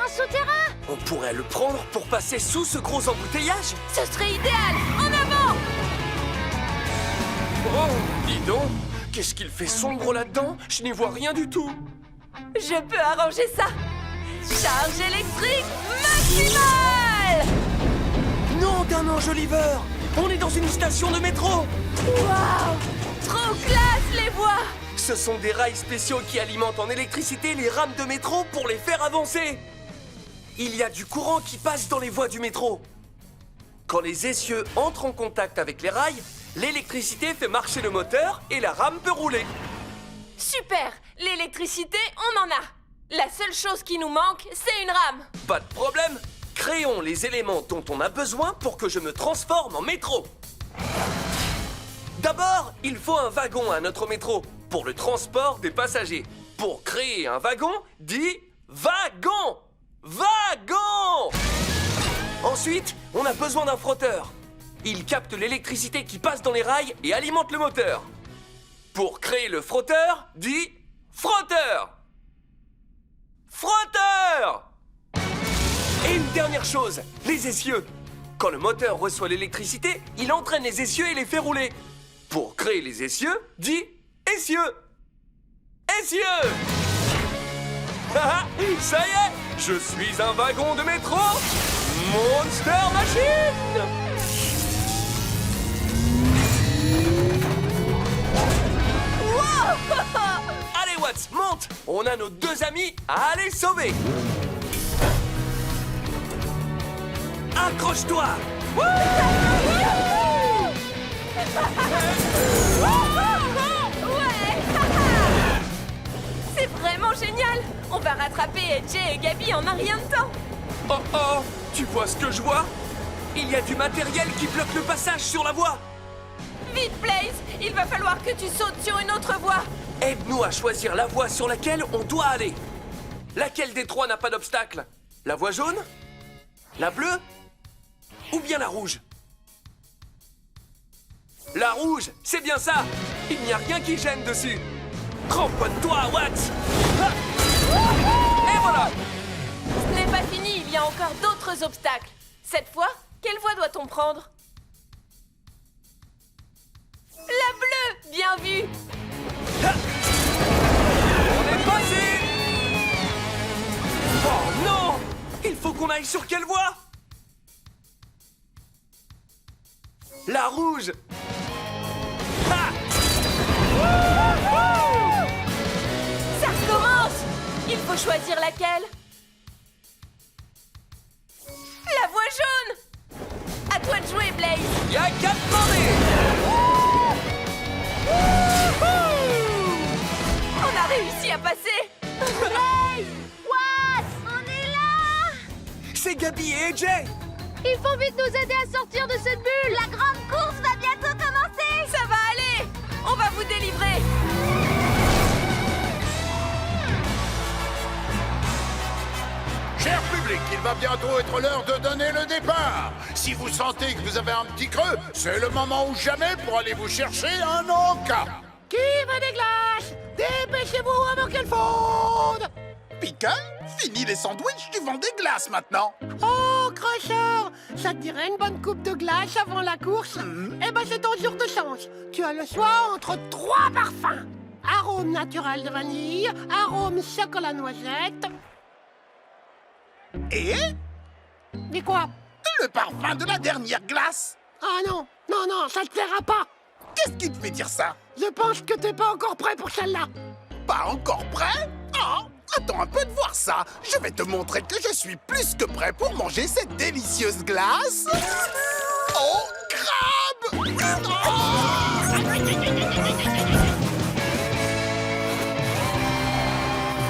Un souterrain! On pourrait le prendre pour passer sous ce gros embouteillage? Ce serait idéal! En avant! Oh, dis donc! Qu'est-ce qu'il fait sombre là-dedans? Je n'y vois rien du tout. Je peux arranger ça. Charge électrique maximale! Non, d'un enjoliveur! On est dans une station de métro! Waouh! Trop classe, les voies! Ce sont des rails spéciaux qui alimentent en électricité les rames de métro pour les faire avancer. Il y a du courant qui passe dans les voies du métro. Quand les essieux entrent en contact avec les rails, l'électricité fait marcher le moteur et la rame peut rouler. Super! L'électricité, on en a! La seule chose qui nous manque, c'est une rame! Pas de problème! Créons les éléments dont on a besoin pour que je me transforme en métro. D'abord, il faut un wagon à notre métro pour le transport des passagers. Pour créer un wagon, dis wagon! Wagon! Ensuite, on a besoin d'un frotteur. Il capte l'électricité qui passe dans les rails et alimente le moteur. Pour créer le frotteur, dis frotteur! Frotteur! Et une dernière chose, les essieux. Quand le moteur reçoit l'électricité, il entraîne les essieux et les fait rouler. Pour créer les essieux, dis essieux! Essieux! Ça y est, je suis un wagon de métro! Monster Machine! Allez Watts, monte! On a nos deux amis à aller sauver! Accroche-toi! C'est vraiment génial! On va rattraper AJ et Gabi en un rien de temps! Oh oh! Tu vois ce que je vois? Il y a du matériel qui bloque le passage sur la voie! Vite, Blaze! Il va falloir que tu sautes sur une autre voie! Aide-nous à choisir la voie sur laquelle on doit aller! Laquelle des trois n'a pas d'obstacle? La voie jaune? La bleue? Ou bien la rouge? La rouge, c'est bien ça! Il n'y a rien qui gêne dessus! Cramponne-toi, Watts! Et voilà! Ce n'est pas fini, il y a encore d'autres obstacles. Cette fois, quelle voie doit-on prendre? La bleue! Bien vu! On est passé! Oh non! Il faut qu'on aille sur quelle voie? La rouge! Ha! Ça recommence! Il faut choisir laquelle? La voie jaune! À toi de jouer, Blaze! Y'a qu'à demander! On a réussi à passer! Blaze! What? On est là! C'est Gabi et AJ! Il faut vite nous aider à sortir de cette bulle! La grande course va bientôt commencer! Ça va aller! On va vous délivrer! Cher public, il va bientôt être l'heure de donner le départ. Si vous sentez que vous avez un petit creux, c'est le moment ou jamais pour aller vous chercher un encas. Qui veut des glaces? Dépêchez-vous avant qu'elles fondent! Pickle, fini les sandwichs, tu vends des glaces maintenant. Oh, crocheur! Ça te dirait une bonne coupe de glace avant la course? Eh ben, c'est ton jour de chance. Tu as le choix entre 3 parfums. Arôme naturel de vanille, arôme chocolat noisette... Et Mais quoi? le parfum de la dernière glace. Ah non, non, non, ça te plaira pas. Qu'est-ce qui te fait dire ça? Je pense que t'es pas encore prêt pour celle-là. Pas encore prêt? Ah, attends un peu de voir ça. Je vais te montrer que je suis plus que prêt pour manger cette délicieuse glace. Oh, crabe!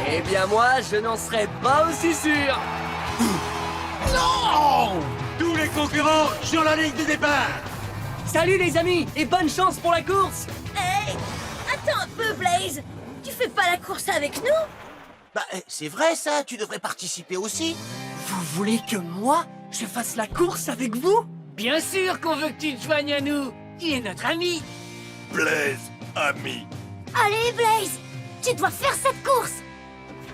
Eh bien moi, je n'en serais pas aussi sûr. Non! Tous les concurrents sur la ligne de départ! Salut les amis, et bonne chance pour la course. Hey! Attends un peu, Blaze! Tu fais pas la course avec nous? Bah, c'est vrai ça, tu devrais participer aussi. Vous voulez que moi, je fasse la course avec vous? Bien sûr qu'on veut que tu te joignes à nous! Tu es notre ami! Blaze, ami. Allez, Blaze! Tu dois faire cette course!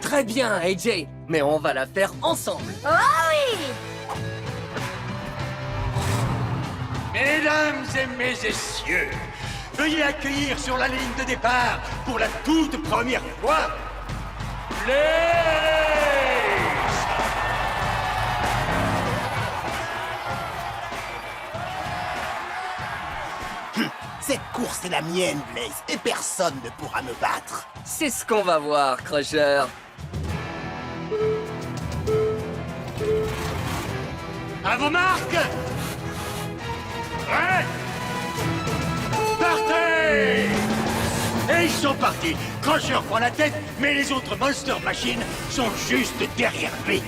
Très bien, AJ, mais on va la faire ensemble. Oh oui! Mesdames et messieurs, veuillez accueillir sur la ligne de départ, pour la toute première fois, Cette course est la mienne, Blaze, et personne ne pourra me battre. C'est ce qu'on va voir, Crusher. À vos marques! Ouais! Partez! Et ils sont partis. Crusher prend la tête, mais les autres Monster Machines sont juste derrière lui.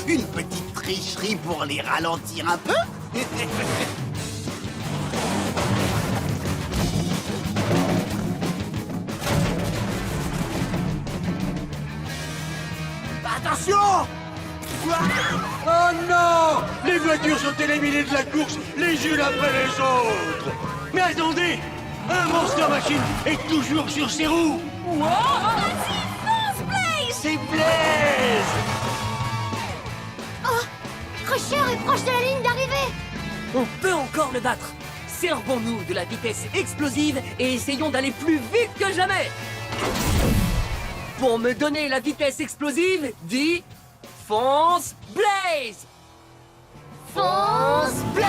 Une petite tricherie pour les ralentir un peu. Attention! Oh non! Les voitures sont éliminées de la course, les unes après les autres! Mais attendez! Un Monster Machine est toujours sur ses roues! C'est Blaze! Oh, Crusher est proche de la ligne d'arrivée. On peut encore le battre. Servons-nous de la vitesse explosive et essayons d'aller plus vite que jamais. Pour me donner la vitesse explosive, dis fonce Blaze. Fonce Blaze.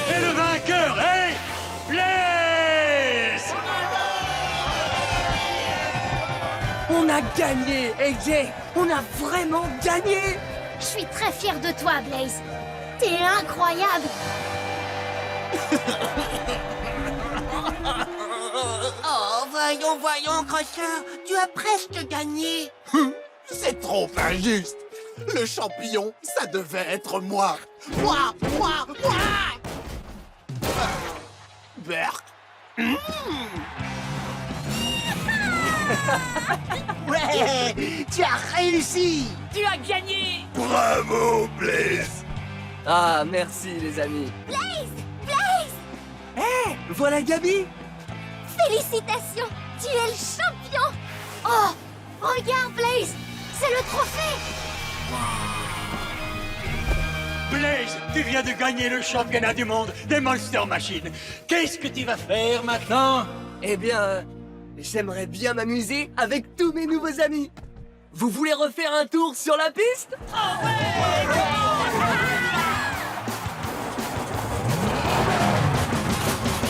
Et le vainqueur est Blaze! On a gagné, AJ. On a vraiment gagné. Je suis très fière de toi, Blaze. T'es incroyable. Oh, voyons, Crusher, tu as presque gagné. C'est trop injuste. Le champion, ça devait être moi. Moi. Berk. Ouais, tu as réussi. Tu as gagné. Bravo, Blaze! Ah, merci les amis. Voilà Gabi. Félicitations. Tu es le champion. Oh, regarde, Blaze. C'est le trophée. Blaze, tu viens de gagner le championnat du monde des Monster Machines. Qu'est-ce que tu vas faire maintenant? Eh bien, j'aimerais bien m'amuser avec tous mes nouveaux amis. Vous voulez refaire un tour sur la piste?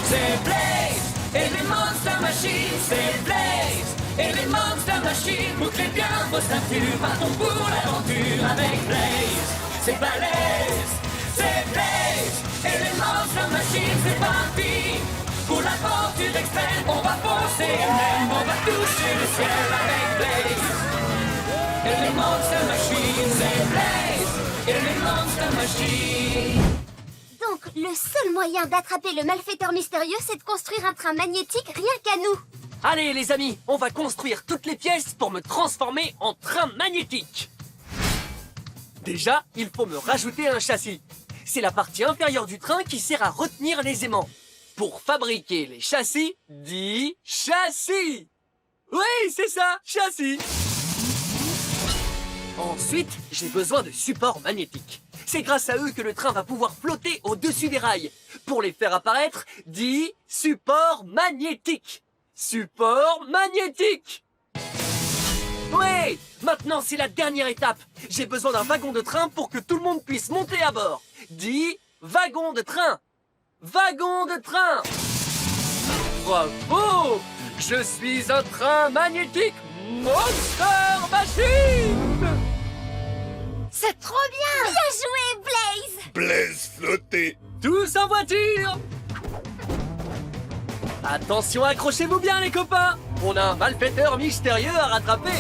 C'est Blaze et les Monster Machines, c'est Blaze et les Monster Machines. Bouclez bien vos ceintures, partons pour l'aventure avec Blaze. C'est balèze, c'est Blaze et les Monster Machines, c'est parti. Pour l'aventure extrême, on va foncer même, on va toucher le ciel avec Blaze. Et les Monster Machines, c'est Blaze et les Monster Machines. Donc, le seul moyen d'attraper le malfaiteur mystérieux, c'est de construire un train magnétique rien qu'à nous. Allez les amis, on va construire toutes les pièces pour me transformer en train magnétique. Déjà, il faut me rajouter un châssis. C'est la partie inférieure du train qui sert à retenir les aimants. Pour fabriquer les châssis, dis châssis. Oui, c'est ça, châssis. Ensuite, j'ai besoin de supports magnétiques. C'est grâce à eux que le train va pouvoir flotter au-dessus des rails. Pour les faire apparaître, dis support magnétique. Support magnétique. Oui, maintenant c'est la dernière étape. J'ai besoin d'un wagon de train pour que tout le monde puisse monter à bord. Dis wagon de train. wagon de train. Bravo! Je suis un train magnétique Monster Machine! C'est trop bien! Bien joué, Blaze! Blaze flotté. Tous en voiture! Attention, accrochez-vous bien les copains! On a un malfaiteur mystérieux à rattraper!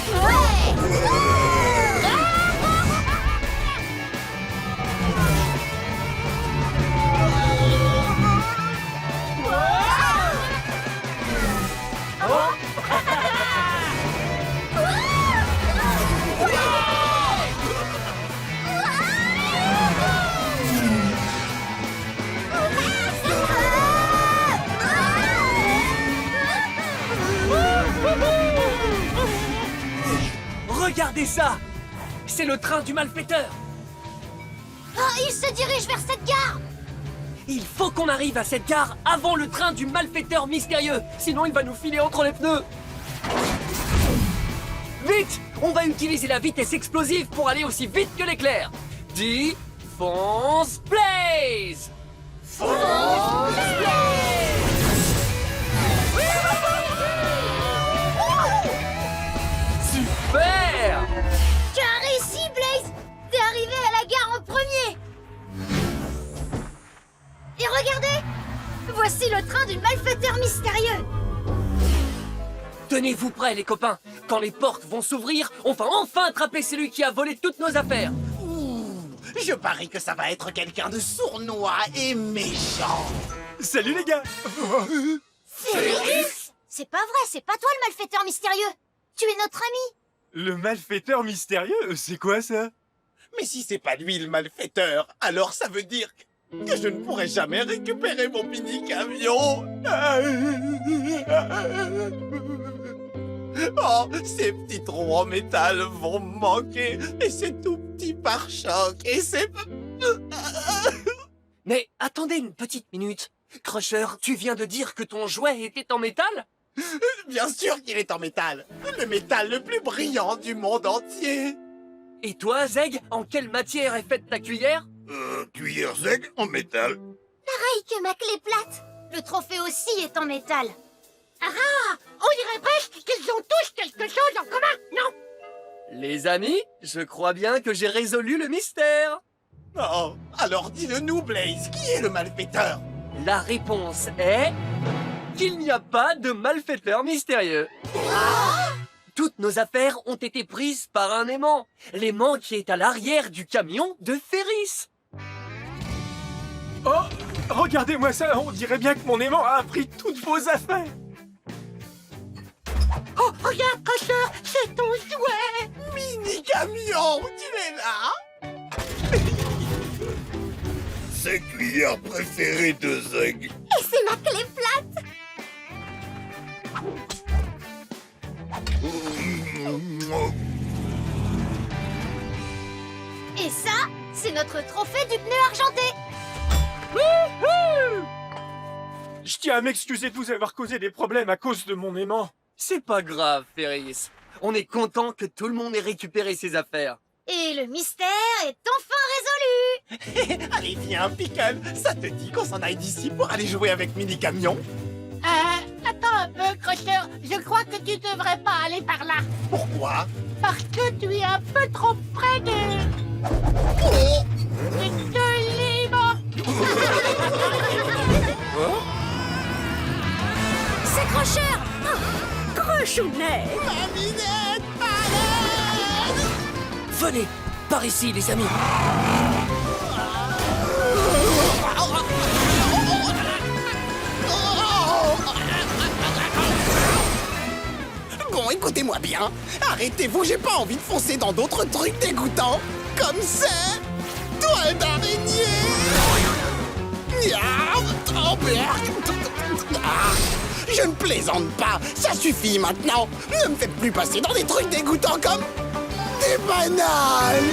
Regardez ça! C'est le train du malfaiteur! Oh, il se dirige vers cette gare! Il faut qu'on arrive à cette gare avant le train du malfaiteur mystérieux, sinon il va nous filer entre les pneus. Vite! On va utiliser la vitesse explosive pour aller aussi vite que l'éclair. Dis, fonce, Blaze! Super! Tu as réussi, Blaze! T'es arrivé à la gare en premier! Et regardez! Voici le train du malfaiteur mystérieux! Tenez-vous prêts, les copains. Quand les portes vont s'ouvrir, on va enfin attraper celui qui a volé toutes nos affaires. Je parie que ça va être quelqu'un de sournois et méchant. Salut les gars. Félix! C'est pas vrai, c'est pas toi le malfaiteur mystérieux! Tu es notre ami! Le malfaiteur mystérieux, c'est quoi ça? Mais si c'est pas lui le malfaiteur, alors ça veut dire que je ne pourrai jamais récupérer mon mini-camion. Oh, ces petits trous en métal vont me manquer. Et ces tout petits pare-chocs. Et ces... Mais attendez une petite minute. Crusher, tu viens de dire que ton jouet était en métal? Bien sûr qu'il est en métal. Le métal le plus brillant du monde entier. Et toi, Zeg, en quelle matière est faite ta cuillère? Cuillère Zeg en métal. Pareil que ma clé plate! Le trophée aussi est en métal. Ah! On dirait presque qu'ils ont tous quelque chose en commun, non? Les amis, je crois bien que j'ai résolu le mystère. Oh, alors dis-le-nous, Blaze, qui est le malfaiteur? La réponse est... qu'il n'y a pas de malfaiteur mystérieux. Toutes nos affaires ont été prises par un aimant. L'aimant qui est à l'arrière du camion de Ferris. Oh, regardez-moi ça, on dirait bien que mon aimant a pris toutes vos affaires. Oh, regarde, Crusher, c'est ton jouet! Mini-camion, tu es là? C'est cuillère préférée de Zeg. Et c'est ma clé plate! Et ça, c'est notre trophée du pneu argenté! Je tiens à m'excuser de vous avoir causé des problèmes à cause de mon aimant. C'est pas grave, Ferris. On est content que tout le monde ait récupéré ses affaires. Et le mystère est enfin résolu! Allez, viens, Pickle. Ça te dit qu'on s'en aille d'ici pour aller jouer avec Mini-Camion? Attends un peu, Crusher. Je crois que tu devrais pas aller par là. Pourquoi? Parce que tu es un peu trop près de... de libre. C'est Crusher! Oh, Crochounet! Maminette, Venez, par ici, les amis. Bon, écoutez-moi bien. Arrêtez-vous, j'ai pas envie de foncer dans d'autres trucs dégoûtants. Comme ça. Toile d'araignée. Oh, merde. Je ne plaisante pas. Ça suffit maintenant. Ne me faites plus passer dans des trucs dégoûtants comme... des bananes.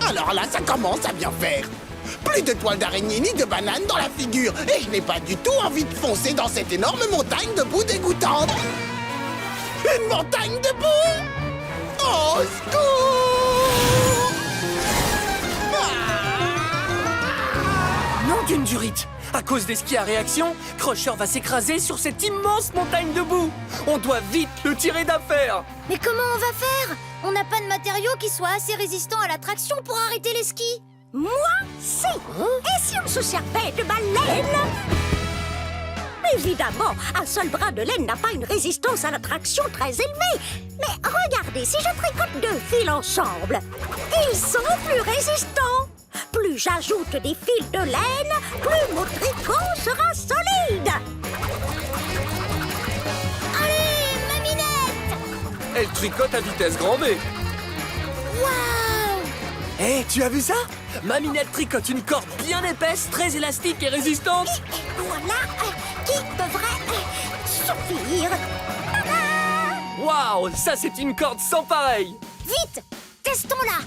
Alors là, ça commence à bien faire. Plus de toile d'araignée ni de banane dans la figure. Et je n'ai pas du tout envie de foncer dans cette énorme montagne de boue dégoûtante. Une montagne de boue. Au secours. À cause des skis à réaction, Crusher va s'écraser sur cette immense montagne de boue. On doit vite le tirer d'affaire. Mais comment on va faire? On n'a pas de matériaux qui soient assez résistants à la traction pour arrêter les skis. Moi, si. Et si on se servait de ma laine? Évidemment, un seul brin de laine n'a pas une résistance à la traction très élevée. Mais regardez, si je tricote 2 fils ensemble, ils sont plus résistants. Plus j'ajoute des fils de laine, plus mon tricot sera solide. Allez, Maminette! Elle tricote à vitesse grand V. Waouh! Hé, tu as vu ça? Maminette tricote une corde bien épaisse, très élastique et résistante. Et voilà qui devrait suffire. Waouh, ça c'est une corde sans pareil. Vite! Testons-la!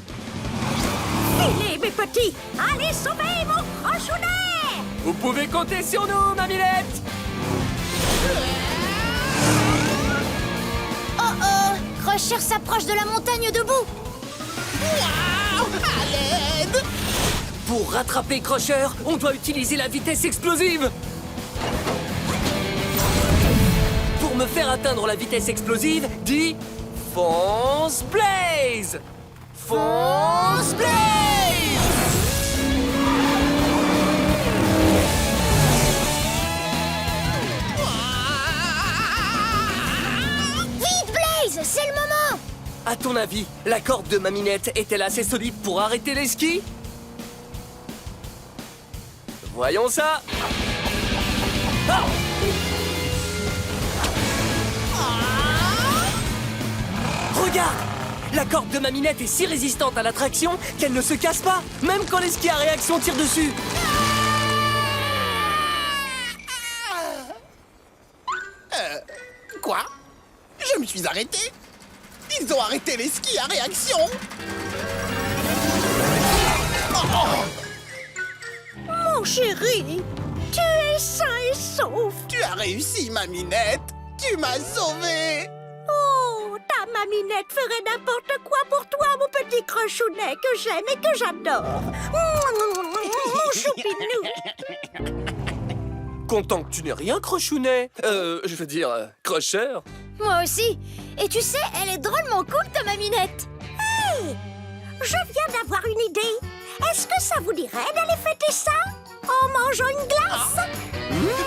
Filez, mes petits! Allez sauver mon crochounet! Vous pouvez compter sur nous, Maminette. Oh oh! Crusher s'approche de la montagne de boue! Waouh! À l'aide! Pour rattraper Crusher, on doit utiliser la vitesse explosive. Pour me faire atteindre la vitesse explosive, dis Fonce Blaze! Fonce Blaze! Vite, Blaze! C'est le moment! À ton avis, la corde de Maminette est-elle assez solide pour arrêter les skis? Voyons ça! Ah! Regarde! La corde de Maminette est si résistante à la traction qu'elle ne se casse pas, même quand les skis à réaction tirent dessus. Quoi? Je me suis arrêté? Ils ont arrêté les skis à réaction! Mon chéri, tu es sain et sauf. Tu as réussi, Maminette! Tu m'as sauvé! Oh, ta Maminette ferait n'importe quoi pour toi, mon petit crochounet que j'aime et que j'adore. Mon choupinou. Content que tu n'aies rien, Crochounet. Je veux dire, Crusher. Moi aussi! Et tu sais, elle est drôlement cool, ta Maminette! Hey, je viens d'avoir une idée. Est-ce que ça vous dirait d'aller fêter ça en mangeant une glace?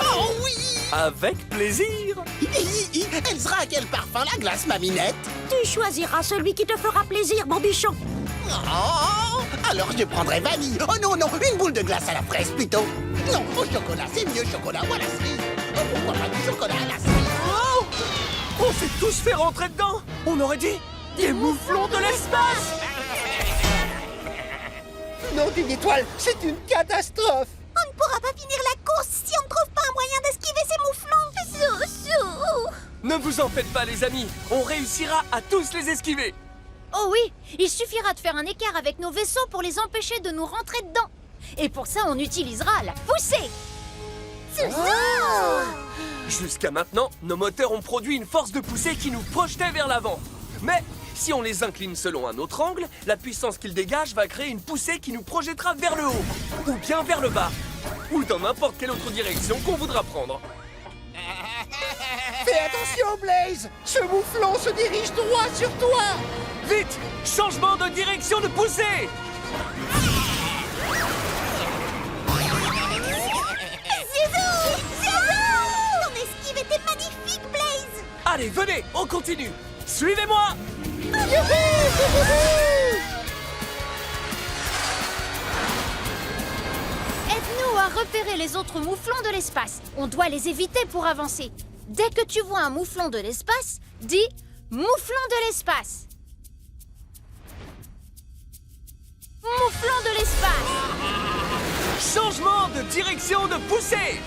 Oh oui! Avec plaisir. Elle sera à quel parfum, la glace, Maminette? Tu choisiras celui qui te fera plaisir, mon bichon. Oh, alors je prendrai vanille. Oh non, non, une boule de glace à la fraise plutôt. Non, au chocolat, c'est mieux, chocolat ou à la cerise. Oh, pourquoi pas du chocolat à la cerise? Oh, on s'est tous fait rentrer dedans. On aurait dit des mouflons de l'espace. Non d'une étoile, c'est une catastrophe! On ne pourra pas finir la course si on ne trouve pas un moyen d'esquiver ces mouflons. Zou. Ne vous en faites pas, les amis. On réussira à tous les esquiver. Oh oui! Il suffira de faire un écart avec nos vaisseaux pour les empêcher de nous rentrer dedans! Et pour ça, on utilisera la poussée! Jusqu'à maintenant, nos moteurs ont produit une force de poussée qui nous projetait vers l'avant. Mais si on les incline selon un autre angle, la puissance qu'ils dégagent va créer une poussée qui nous projettera vers le haut, ou bien vers le bas, ou dans n'importe quelle autre direction qu'on voudra prendre. Fais attention, Blaze! Ce mouflon se dirige droit sur toi! Vite! Changement de direction de poussée! Ton esquive était magnifique, Blaze! Allez, venez, on continue! Suivez-moi! Aide-nous à repérer les autres mouflons de l'espace. On doit les éviter pour avancer. Dès que tu vois un mouflon de l'espace, dis « mouflon de l'espace ». Mouflon de l'espace. Changement de direction de poussée!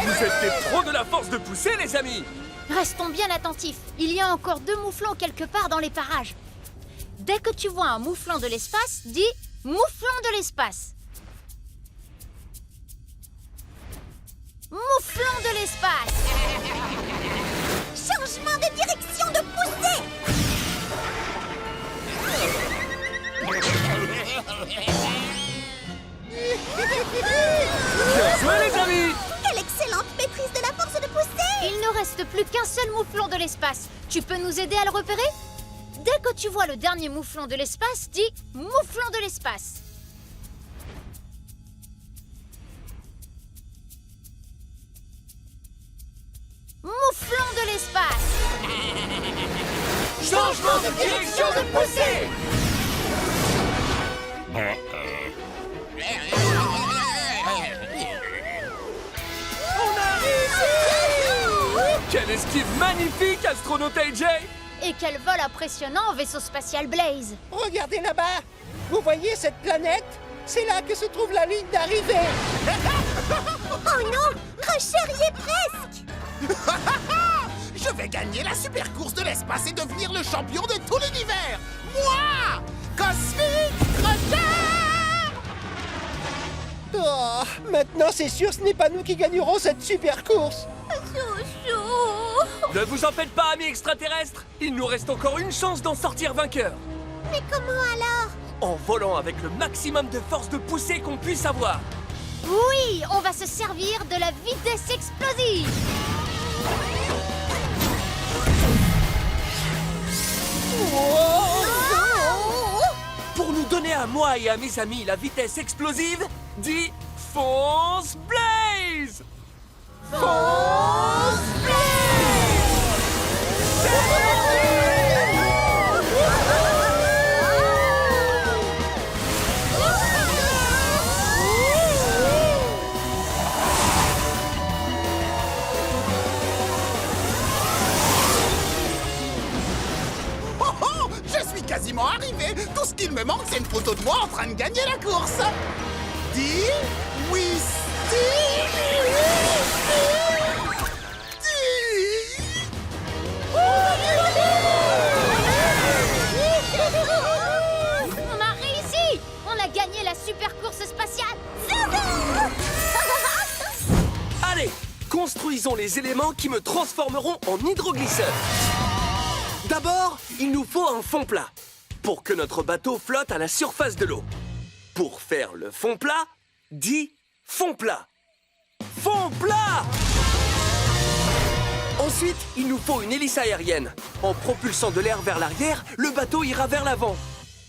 Vous êtes des pros de la force de poussée, les amis! Restons bien attentifs. Il y a encore 2 mouflons quelque part dans les parages. Dès que tu vois un mouflon de l'espace, dis « mouflon de l'espace ». Mouflon de l'espace. Changement de direction de poussée! Bien joué, les amis! Quelle excellente maîtrise de la force de pousser! Il ne reste plus qu'un seul mouflon de l'espace. Tu peux nous aider à le repérer? Dès que tu vois le dernier mouflon de l'espace, dis « mouflon de l'espace ». Mouflon de l'espace. Changement de direction de poussée. On a réussi! Quelle esquive magnifique, astronaute AJ! Et quel vol impressionnant, vaisseau spatial Blaze. Regardez là-bas. Vous voyez cette planète? C'est là que se trouve la ligne d'arrivée. Oh non, Crusher y est presque. Je vais gagner la super course de l'espace et devenir le champion de tout l'univers. Moi, Cosmic Crusher! Oh, maintenant c'est sûr, ce n'est pas nous qui gagnerons cette super course. Ne vous en faites pas, amis extraterrestres! Il nous reste encore une chance d'en sortir vainqueur! Mais comment alors? En volant avec le maximum de force de poussée qu'on puisse avoir! Oui, on va se servir de la vitesse explosive. Pour nous donner à moi et à mes amis la vitesse explosive, dis fonce Blaze! Fonce Oh oh, je suis quasiment arrivé. Tout ce qu'il me manque, c'est une photo de moi en train de gagner la course. Dis oui, On a réussi. On a gagné la super course spatiale. Allez, construisons les éléments qui me transformeront en hydroglisseur. D'abord, il nous faut un fond plat pour que notre bateau flotte à la surface de l'eau. Pour faire le fond plat, dis fond plat. Fond plat! Ensuite, il nous faut une hélice aérienne. En propulsant de l'air vers l'arrière, le bateau ira vers l'avant.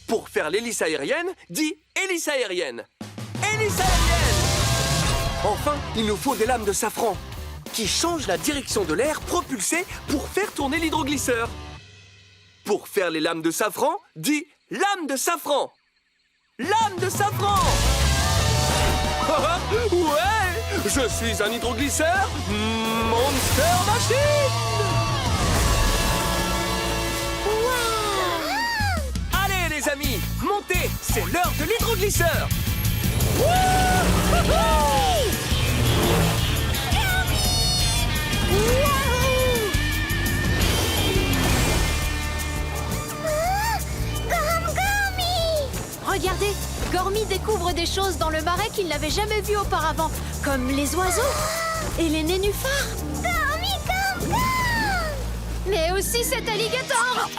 Pour faire l'hélice aérienne, dis hélice aérienne. Hélice aérienne! Enfin, il nous faut des lames de safran qui changent la direction de l'air propulsé pour faire tourner l'hydroglisseur. Pour faire les lames de safran, dis lame de safran. Lame de safran! Ouais! Je suis un hydroglisseur Monster Machine! Allez les amis, montez! C'est l'heure de l'hydroglisseur! Regardez, Gormy découvre des choses dans le marais qu'il n'avait jamais vues auparavant, comme les oiseaux et les nénuphars. Mais aussi cet alligator.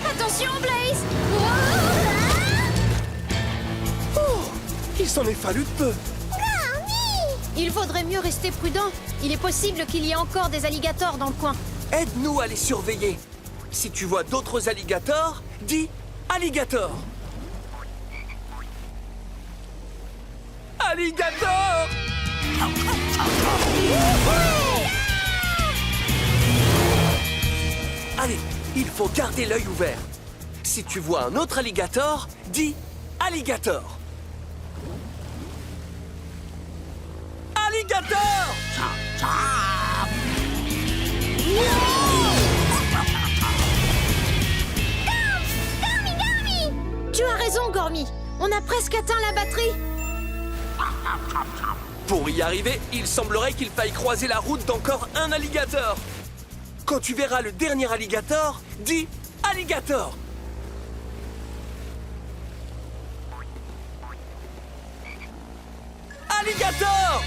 Attention, Blaze. Il s'en est fallu de peu. Il vaudrait mieux rester prudent. Il est possible qu'il y ait encore des alligators dans le coin. Aide-nous à les surveiller. Si tu vois d'autres alligators, dis alligator. Alligator! Allez, il faut garder l'œil ouvert. Si tu vois un autre alligator, dis alligator. Alligator! Tu as raison, Gormy. On a presque atteint la batterie. Pour y arriver, il semblerait qu'il faille croiser la route d'encore un alligator. Quand tu verras le dernier alligator, dis alligator. Alligator!